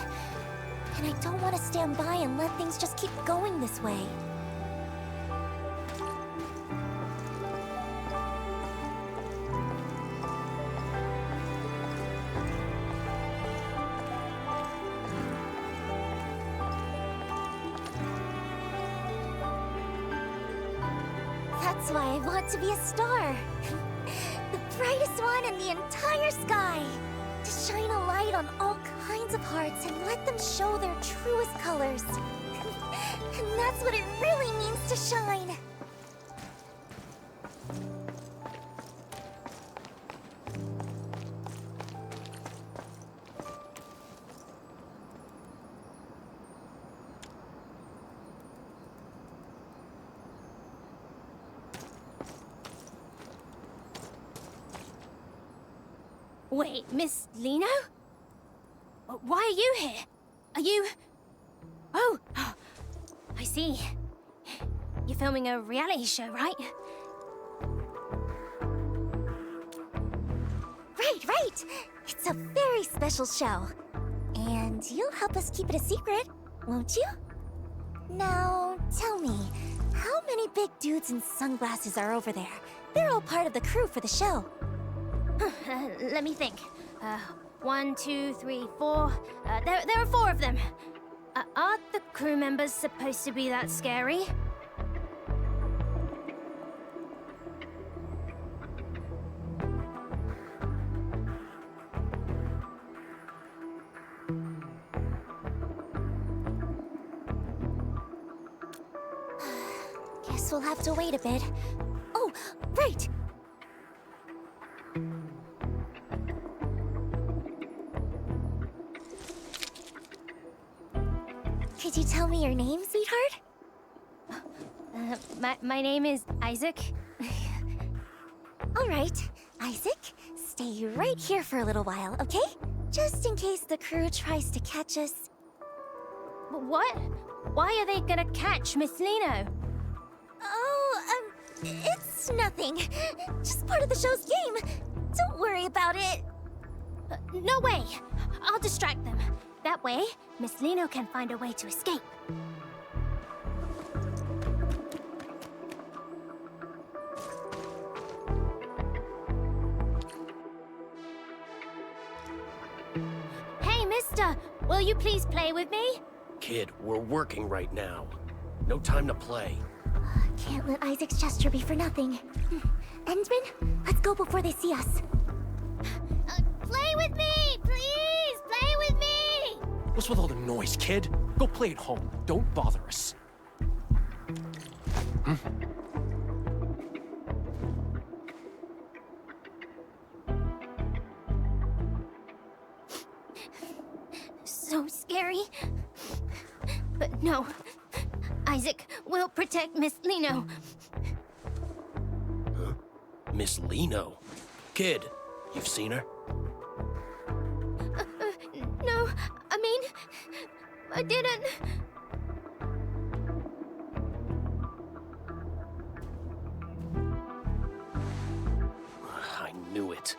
And I don't want to stand by and let things just keep going this way. That's why I want to be a star. The brightest one in the entire sky. To shine a light on all kinds of hearts and let them show their truest colors. And that's what it really means to shine. Wait, Miss Liino? Why are you here? Are you... Oh, I see. You're filming a reality show, right? Right! It's a very special show. And you'll help us keep it a secret, won't you? Now, tell me, how many big dudes in sunglasses are over there? They're all part of the crew for the show. Let me think. 1, 2, 3, 4. There are 4 of them. Aren't the crew members supposed to be that scary? Guess we'll have to wait a bit. Oh, right! Could you tell me your name, sweetheart? My name is Isaac. All right, Isaac, stay right here for a little while, okay? Just in case the crew tries to catch us. What? Why are they gonna catch Miss Liino? Oh, it's nothing. Just part of the show's game. Don't worry about it. No way! I'll distract them. That way, Miss Liino can find a way to escape. Hey, mister! Will you please play with me? Kid, we're working right now. No time to play. Can't let Isaac's gesture be for nothing. Endmin, let's go before they see us. Play with me! Please! Play with me! What's with all the noise, kid? Go play at home. Don't bother us. So scary. But no. Isaac will protect Miss Liino. Huh? Miss Liino? Kid, you've seen her? No, I mean, I didn't. I knew it.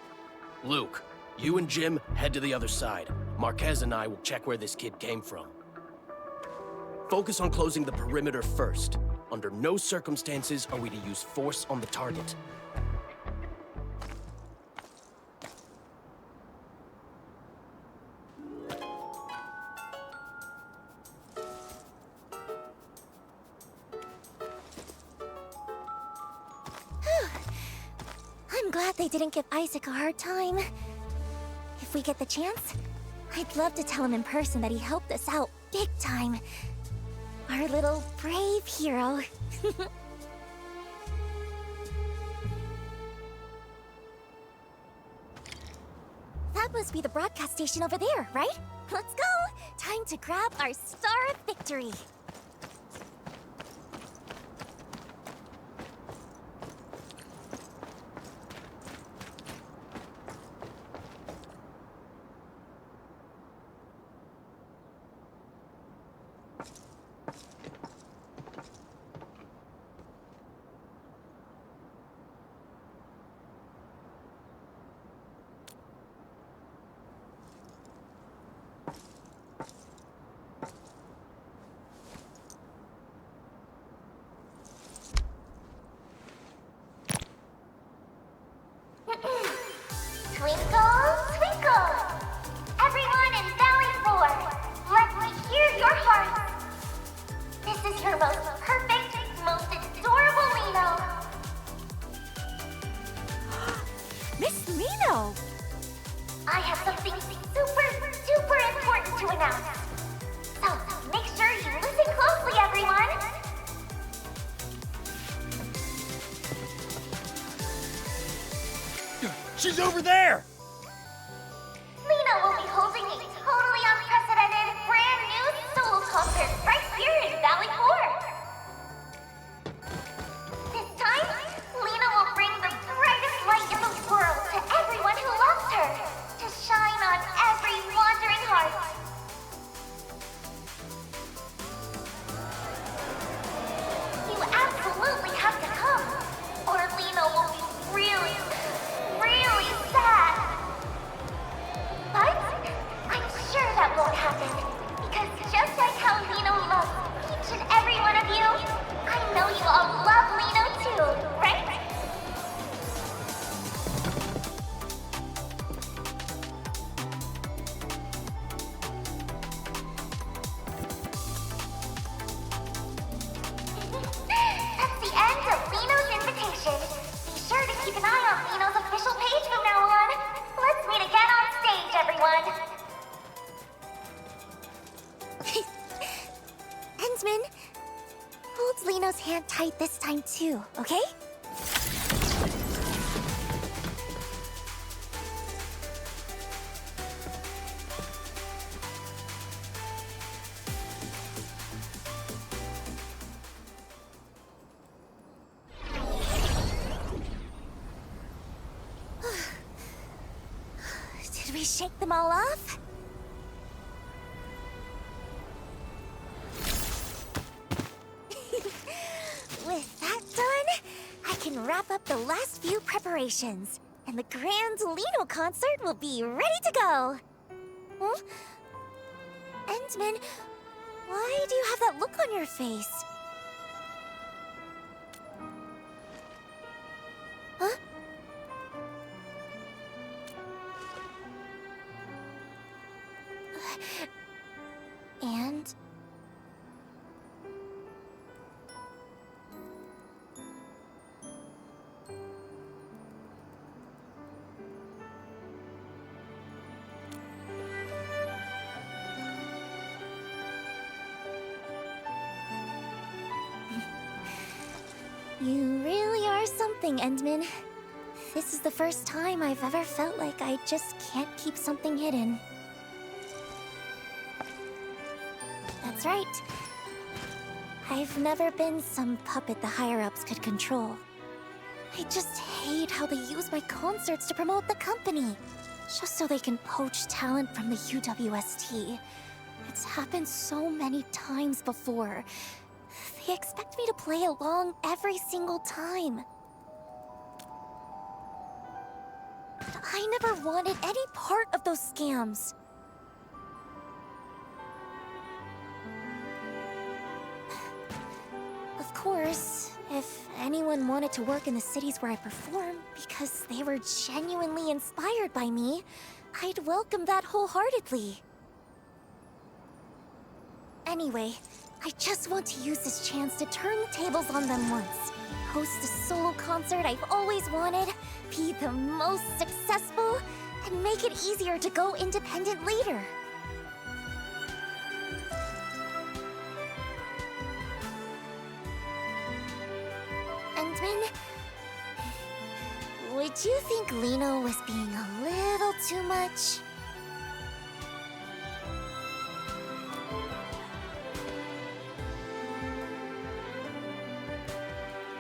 Luke, you and Jim head to the other side. Marquez and I will check where this kid came from. Focus on closing the perimeter first. Under no circumstances are we to use force on the target. I'm glad they didn't give Isaac a hard time. If we get the chance, I'd love to tell him in person that he helped us out big time. Our little brave hero. must be the broadcast station over there, right? Let's go! Time to grab our Star of Victory. Twinkle, twinkle! Everyone in Valley 4, let me hear your hearts! This is your most perfect, most adorable Liino! Miss Liino! I have something super important to announce. So, make sure you listen closely, everyone! She's over there! Liino will be holding a totally unprecedented, brand new solo concert right here in Valley 4! This time, Liino will bring the brightest light in the world to everyone who loves her, to shine on every wandering heart. You absolutely have to come, or Liino will be really sad. But I'm sure that won't happen, because just like how Liino loves each and every one of you, I know you all love Liino too, right? That's the end of Liino's invitation. Be sure to keep an eye on Liino's official page from now on. Let's meet again on stage, everyone. Endmin, hold Liino's hand tight this time too, okay? Did we shake them all off? With that done, I can wrap up the last few preparations, and the grand Liino concert will be ready to go. Huh? Endmin, why do you have that look on your face? Huh? And... You really are something, Endmin. This is the first time I've ever felt like I just can't keep something hidden. That's right. I've never been some puppet the higher-ups could control. I just hate how they use my concerts to promote the company, just so they can poach talent from the UWST. It's happened so many times before. They expect me to play along every single time. But I never wanted any part of those scams. Of course, if anyone wanted to work in the cities where I perform because they were genuinely inspired by me, I'd welcome that wholeheartedly. Anyway, I just want to use this chance to turn the tables on them once. Host a solo concert I've always wanted, be the most successful, and make it easier to go independent later. Endmin, would you think Liino was being a little too much?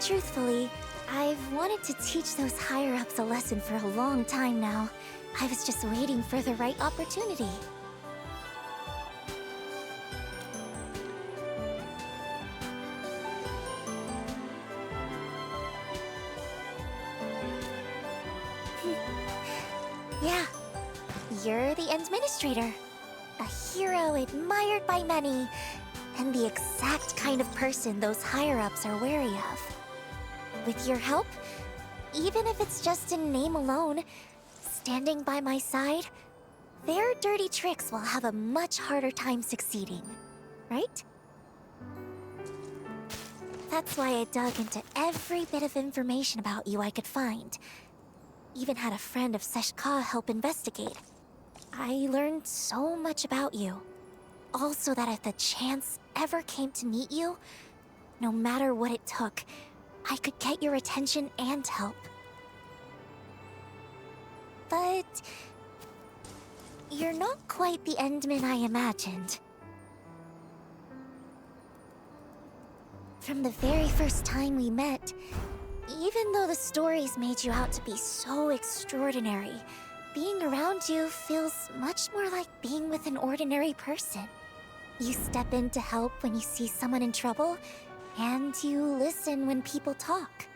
Truthfully, I've wanted to teach those higher-ups a lesson for a long time now. I was just waiting for the right opportunity. Yeah, you're the Administrator. A hero admired by many, and the exact kind of person those higher-ups are wary of. With your help, even if it's just in name alone, standing by my side, their dirty tricks will have a much harder time succeeding, right? That's why I dug into every bit of information about you I could find. Even had a friend of Seshka help investigate. I learned so much about you. Also that if the chance ever came to meet you, no matter what it took, I could get your attention and help. But you're not quite the Endmin I imagined. From the very first time we met, even though the stories made you out to be so extraordinary, being around you feels much more like being with an ordinary person. You step in to help when you see someone in trouble, and you listen when people talk.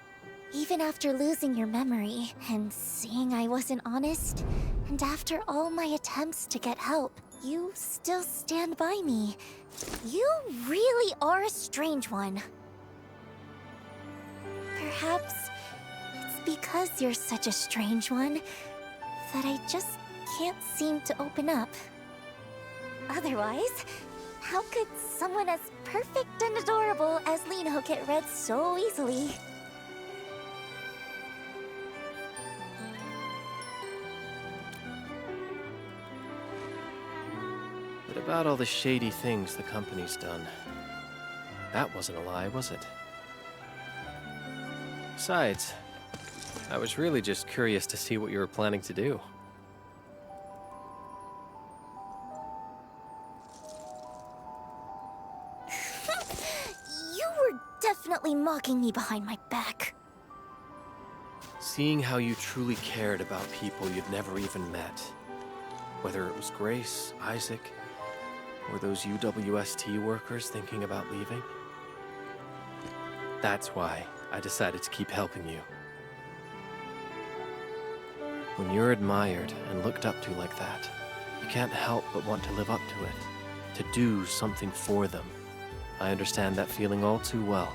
Even after losing your memory and seeing I wasn't honest, and after all my attempts to get help, you still stand by me. You really are a strange one. Perhaps it's because you're such a strange one that I just can't seem to open up. Otherwise, how could someone as perfect and adorable as Liino get read so easily? But about all the shady things the company's done, that wasn't a lie, was it? Besides, I was really just curious to see what you were planning to do. You were definitely mocking me behind my back. Seeing how you truly cared about people you'd never even met, whether it was Grace, Isaac, or those UWST workers thinking about leaving. That's why I decided to keep helping you. When you're admired and looked up to like that, you can't help but want to live up to it, to do something for them. I understand that feeling all too well.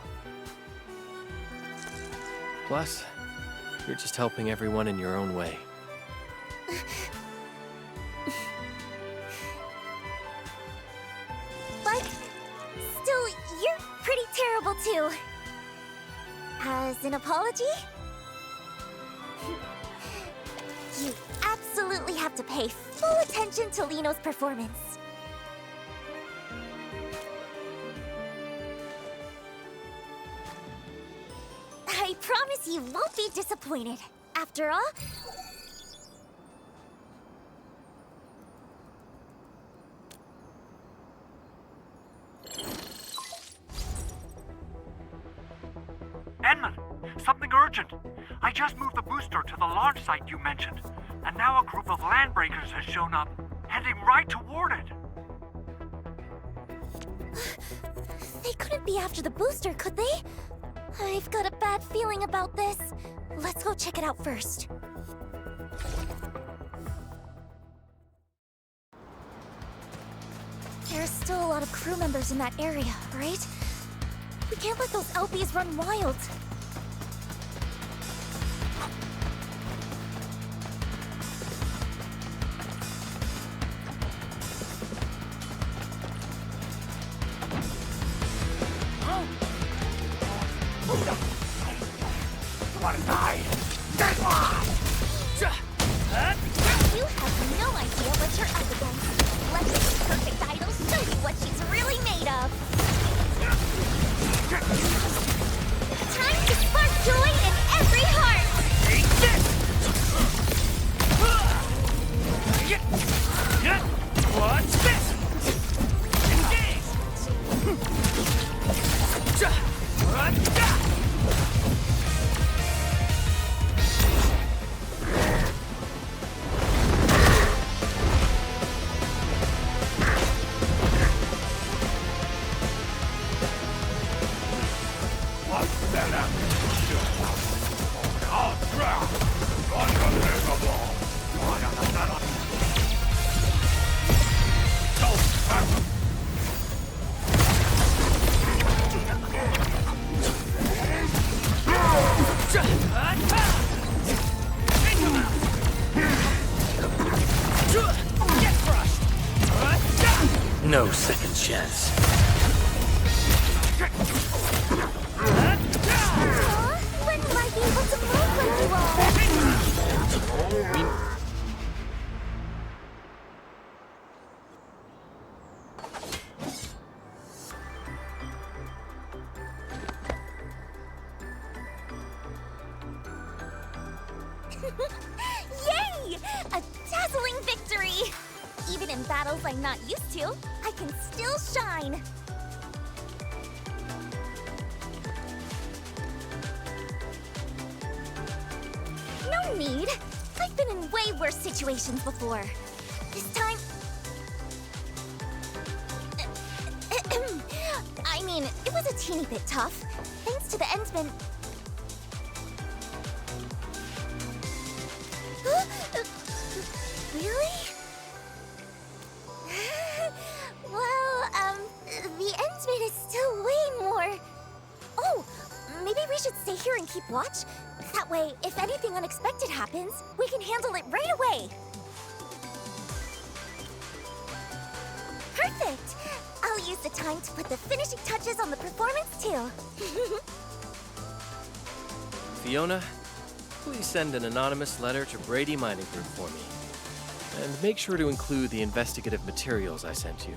Plus, you're just helping everyone in your own way. But still, you're pretty terrible too. As an apology? You absolutely have to pay full attention to Liino's performance. I promise you won't be disappointed. After all... Endmin, something urgent. I just moved the booster to the launch site you mentioned, and now a group of landbreakers has shown up, heading right toward it. They couldn't be after the booster, could they? I've got a bad feeling about this. Let's go check it out first. There are still a lot of crew members in that area, right? We can't let those LPs run wild. You have no idea what you're up against. Let this perfect idol show you what she's really made of. Time to spark joy in every heart! Take this! What's this? Engage! No second chance. When will I be able to move like you all? Yay! A dazzling victory! Even in battles I'm not used to, I can still shine. No need. I've been in way worse situations before. This time... I mean, it was a teeny bit tough. Thanks to the Endmin... Really? Well, the Endmin is still way more... Oh, maybe we should stay here and keep watch? That way, if anything unexpected happens, we can handle it right away. Perfect! I'll use the time to put the finishing touches on the performance, too. Fiona, please send an anonymous letter to Brady Mining Group for me. And make sure to include the investigative materials I sent you.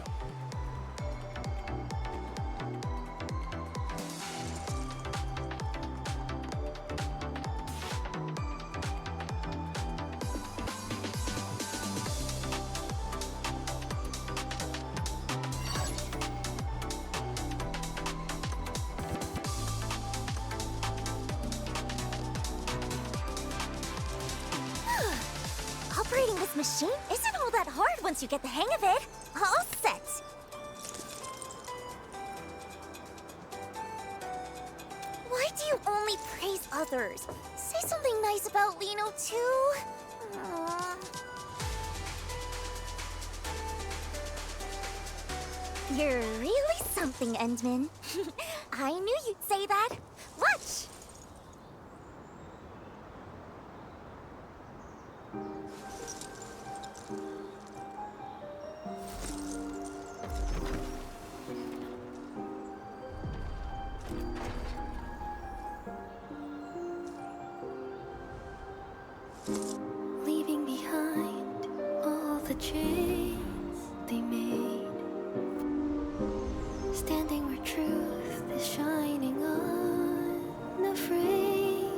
Operating this machine isn't all that hard once you get the hang of it. All set. Why do you only praise others? Say something nice about Liino, too. Aww. You're really something, Endmin. I knew you'd say that. Watch! Leaving behind all the chains they made, standing where truth is shining unafraid,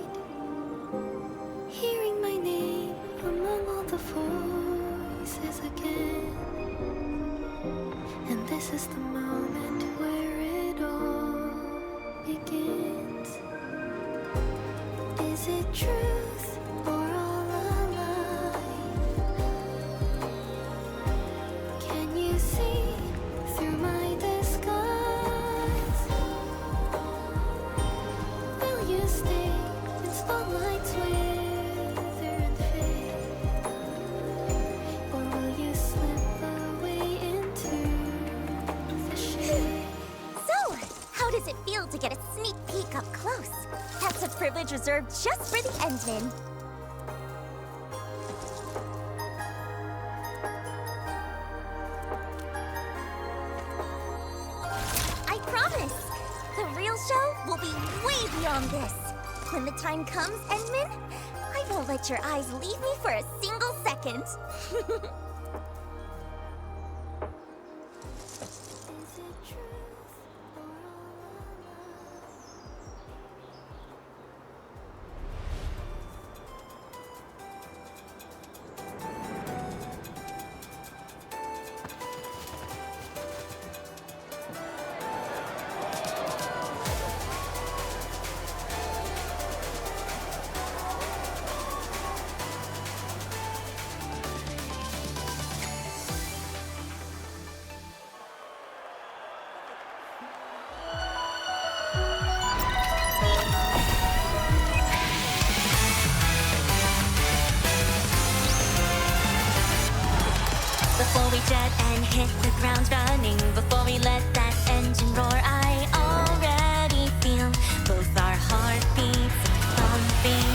hearing my name among all the voices again, and this is the moment where it all begins. Is it truth or all a lie? Can you see through my disguise? Will you stay in spotlights wither and fade? Or will you slip away into the shade? So, how does it feel to get a sneak peek up close? That's a privilege reserved just for the Endmin. I promise! The real show will be way beyond this. When the time comes, Endmin, I won't let your eyes leave me for a single second. jet and hit the ground running. Before we let that engine roar, I already feel both our heartbeats pumping.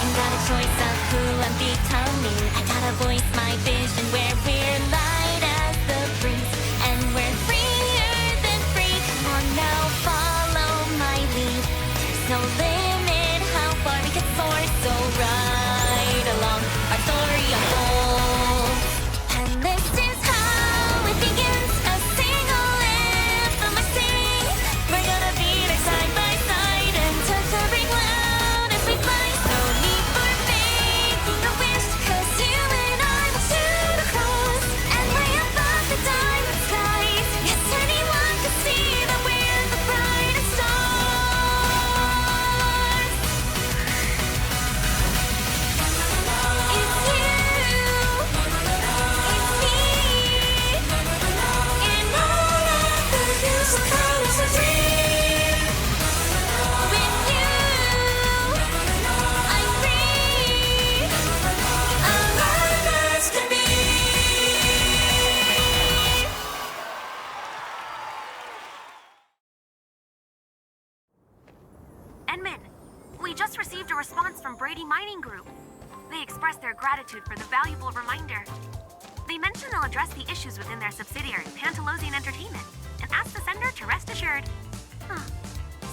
And got a choice of who I'm becoming. I gotta voice my vision where we're light as the breeze, and we're freer than free. Come on now, follow my lead. There's no limit how far we can soar, so ride along our story unfolds. And this is how it begins, a single anthem I sing. We're gonna be there side by side and touch every cloud as we fly. No need for making a wish, 'cause you and I will shoot across and way above the diamond skies. Yes, anyone can see that we're the brightest stars. It's you, it's me, in all of the beautiful colors of dream. With you, I'm free, alive as can be. Endmin, we just received a response from Brady Mining Group. They expressed their gratitude for the valuable reminder. They mentioned they'll address the issues within their subsidiary, Pantalosian Entertainment, and asked the sender to rest assured. Huh.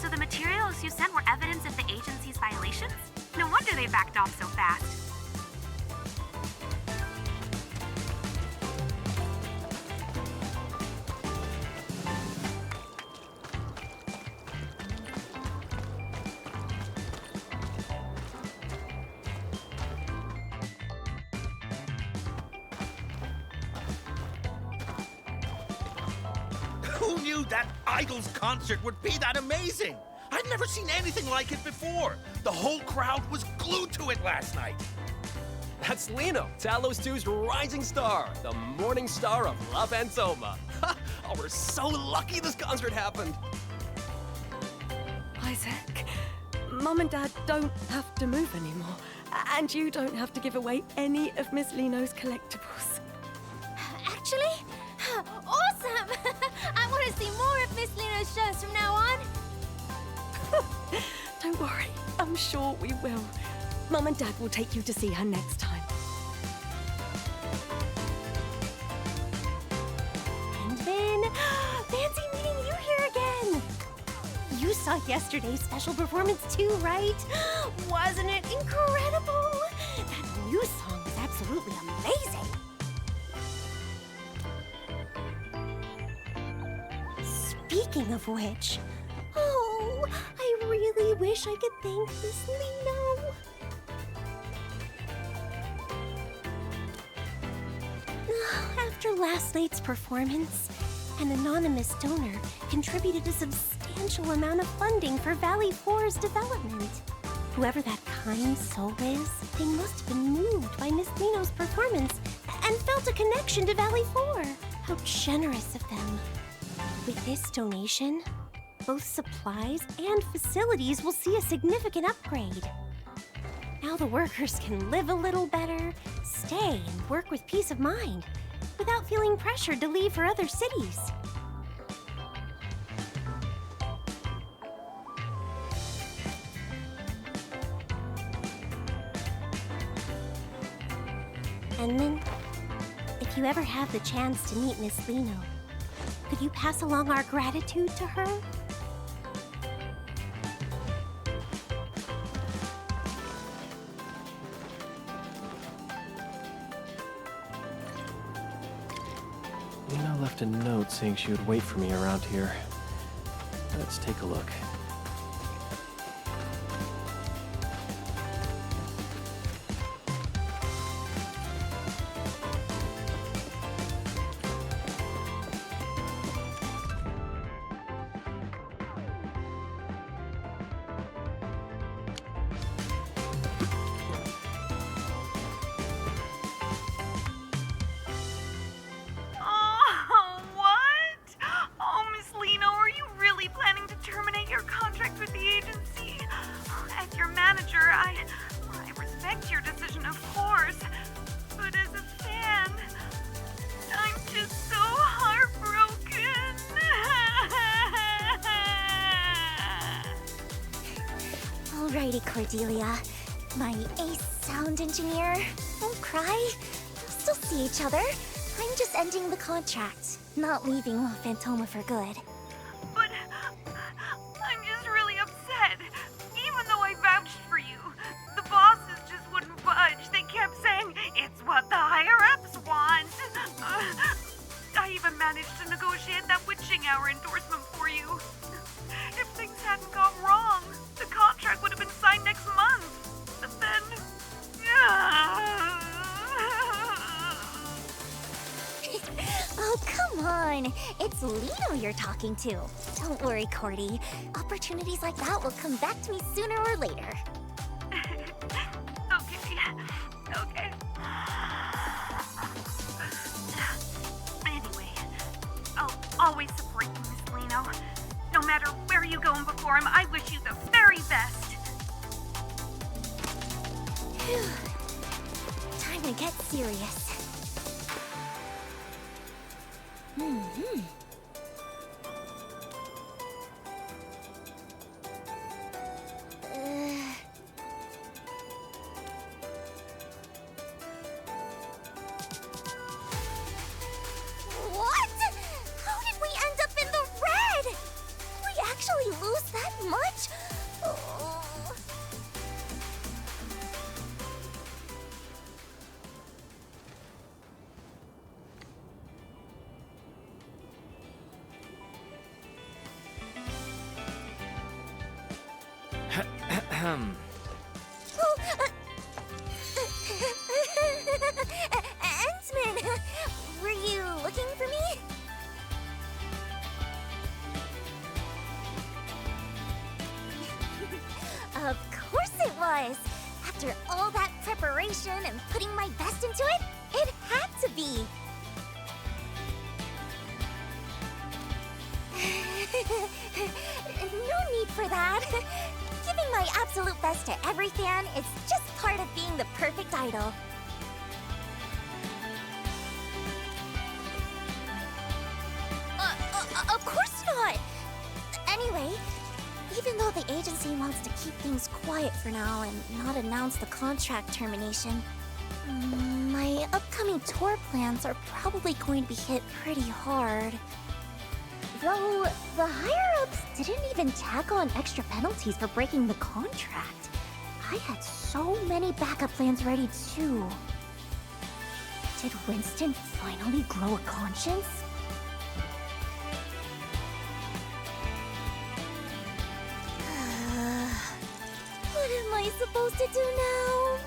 So the materials you sent were evidence of the agency's violations? No wonder they backed off so fast. Who knew that Idol's concert would be that amazing? I'd never seen anything like it before. The whole crowd was glued to it last night. That's Liino, Talos 2's rising star, the morning star of La Fanzoma. Oh, we're so lucky this concert happened. Isaac, Mum and Dad don't have to move anymore. And you don't have to give away any of Miss Liino's collectibles. Actually, awesome! I want to see more of Miss Liino's shows from now on. Don't worry, I'm sure we will. Mum and Dad will take you to see her next time. Endmin, fancy meeting you here again. You saw yesterday's special performance too, right? Wasn't it incredible? That new song was absolutely amazing. Speaking of which, oh, I really wish I could thank Miss Liino. After last night's performance, an anonymous donor contributed a substantial amount of funding for Valley 4's development. Whoever that kind soul is, they must have been moved by Miss Liino's performance and felt a connection to Valley 4. How generous of them. With this donation, both supplies and facilities will see a significant upgrade. Now the workers can live a little better, stay and work with peace of mind, without feeling pressured to leave for other cities. Endmin, if you ever have the chance to meet Miss Liino, could you pass along our gratitude to her? Liino left a note saying she would wait for me around here. Let's take a look. Oh, what? Oh, Miss Liino, are you really planning to terminate your Alrighty, Cordelia. My ace sound engineer. Don't cry. We'll still see each other. I'm just ending the contract, not leaving La Fantoma for good. But I'm just really upset. Even though I vouched for you, the bosses just wouldn't budge. They kept saying, it's what the higher-ups want. I even managed to negotiate that witching hour endorsement for you. If things hadn't gone wrong, the contract would have been signed next month. But then... Oh, come on. It's Liino you're talking to. Don't worry, Cordy. Opportunities like that will come back to me sooner or later. Okay. Anyway, I'll always support you, Miss Liino. No matter where you go and perform, I wish you the very best. Phew. Time to get serious. What? How did we end up in the red? Did we actually lose that much? Oh. Endmin, were you looking for me? Of course it was. After all that preparation and putting my best into it, it had to be. No need for that. Giving my absolute best to every fan is just part of being the perfect idol. Of course not! Anyway, even though the agency wants to keep things quiet for now and not announce the contract termination, my upcoming tour plans are probably going to be hit pretty hard. Though, the higher-ups didn't even tack on extra penalties for breaking the contract. I had so many backup plans ready too. Did Winston finally grow a conscience? What am I supposed to do now?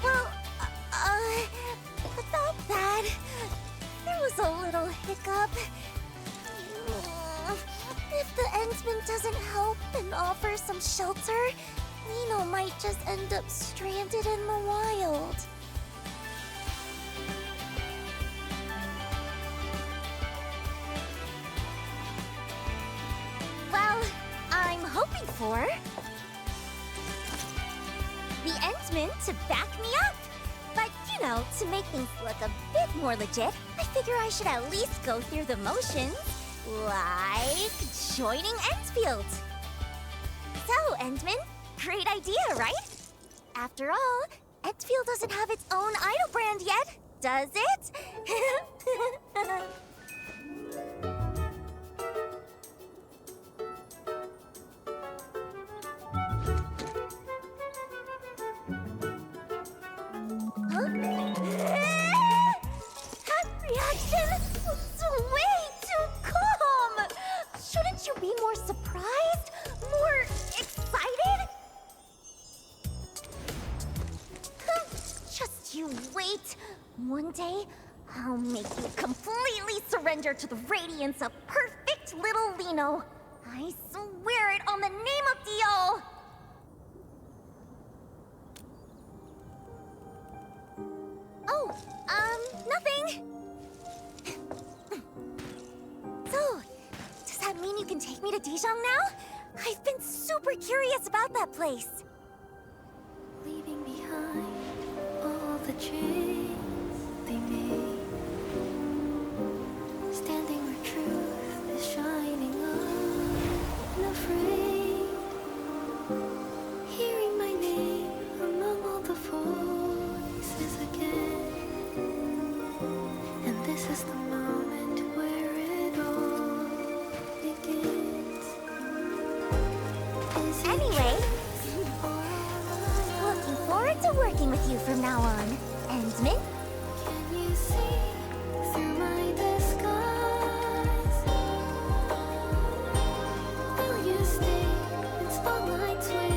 Well, without that, there was a little hiccup. If the Endmin doesn't help and offer some shelter, Liino might just end up stranded in the wild. Well, I'm hoping for the Endmin to back me up. But, you know, to make things look a bit more legit, I figure I should at least go through the motions, like joining Endfield. So, Endmin, great idea, right? After all, Endfield doesn't have its own idol brand yet, does it? That reaction was way too calm! Shouldn't you be more surprised? More excited? Just you wait. One day, I'll make you completely surrender to the radiance of perfect little Liino. I swear it on the name of Dio! Oh, nothing. So, does that mean you can take me to Dijon now? I've been super curious about that place. Leaving behind all the chains, the with you from now on, Endmin. Can you see through my disguise? Will you stay in spotlights with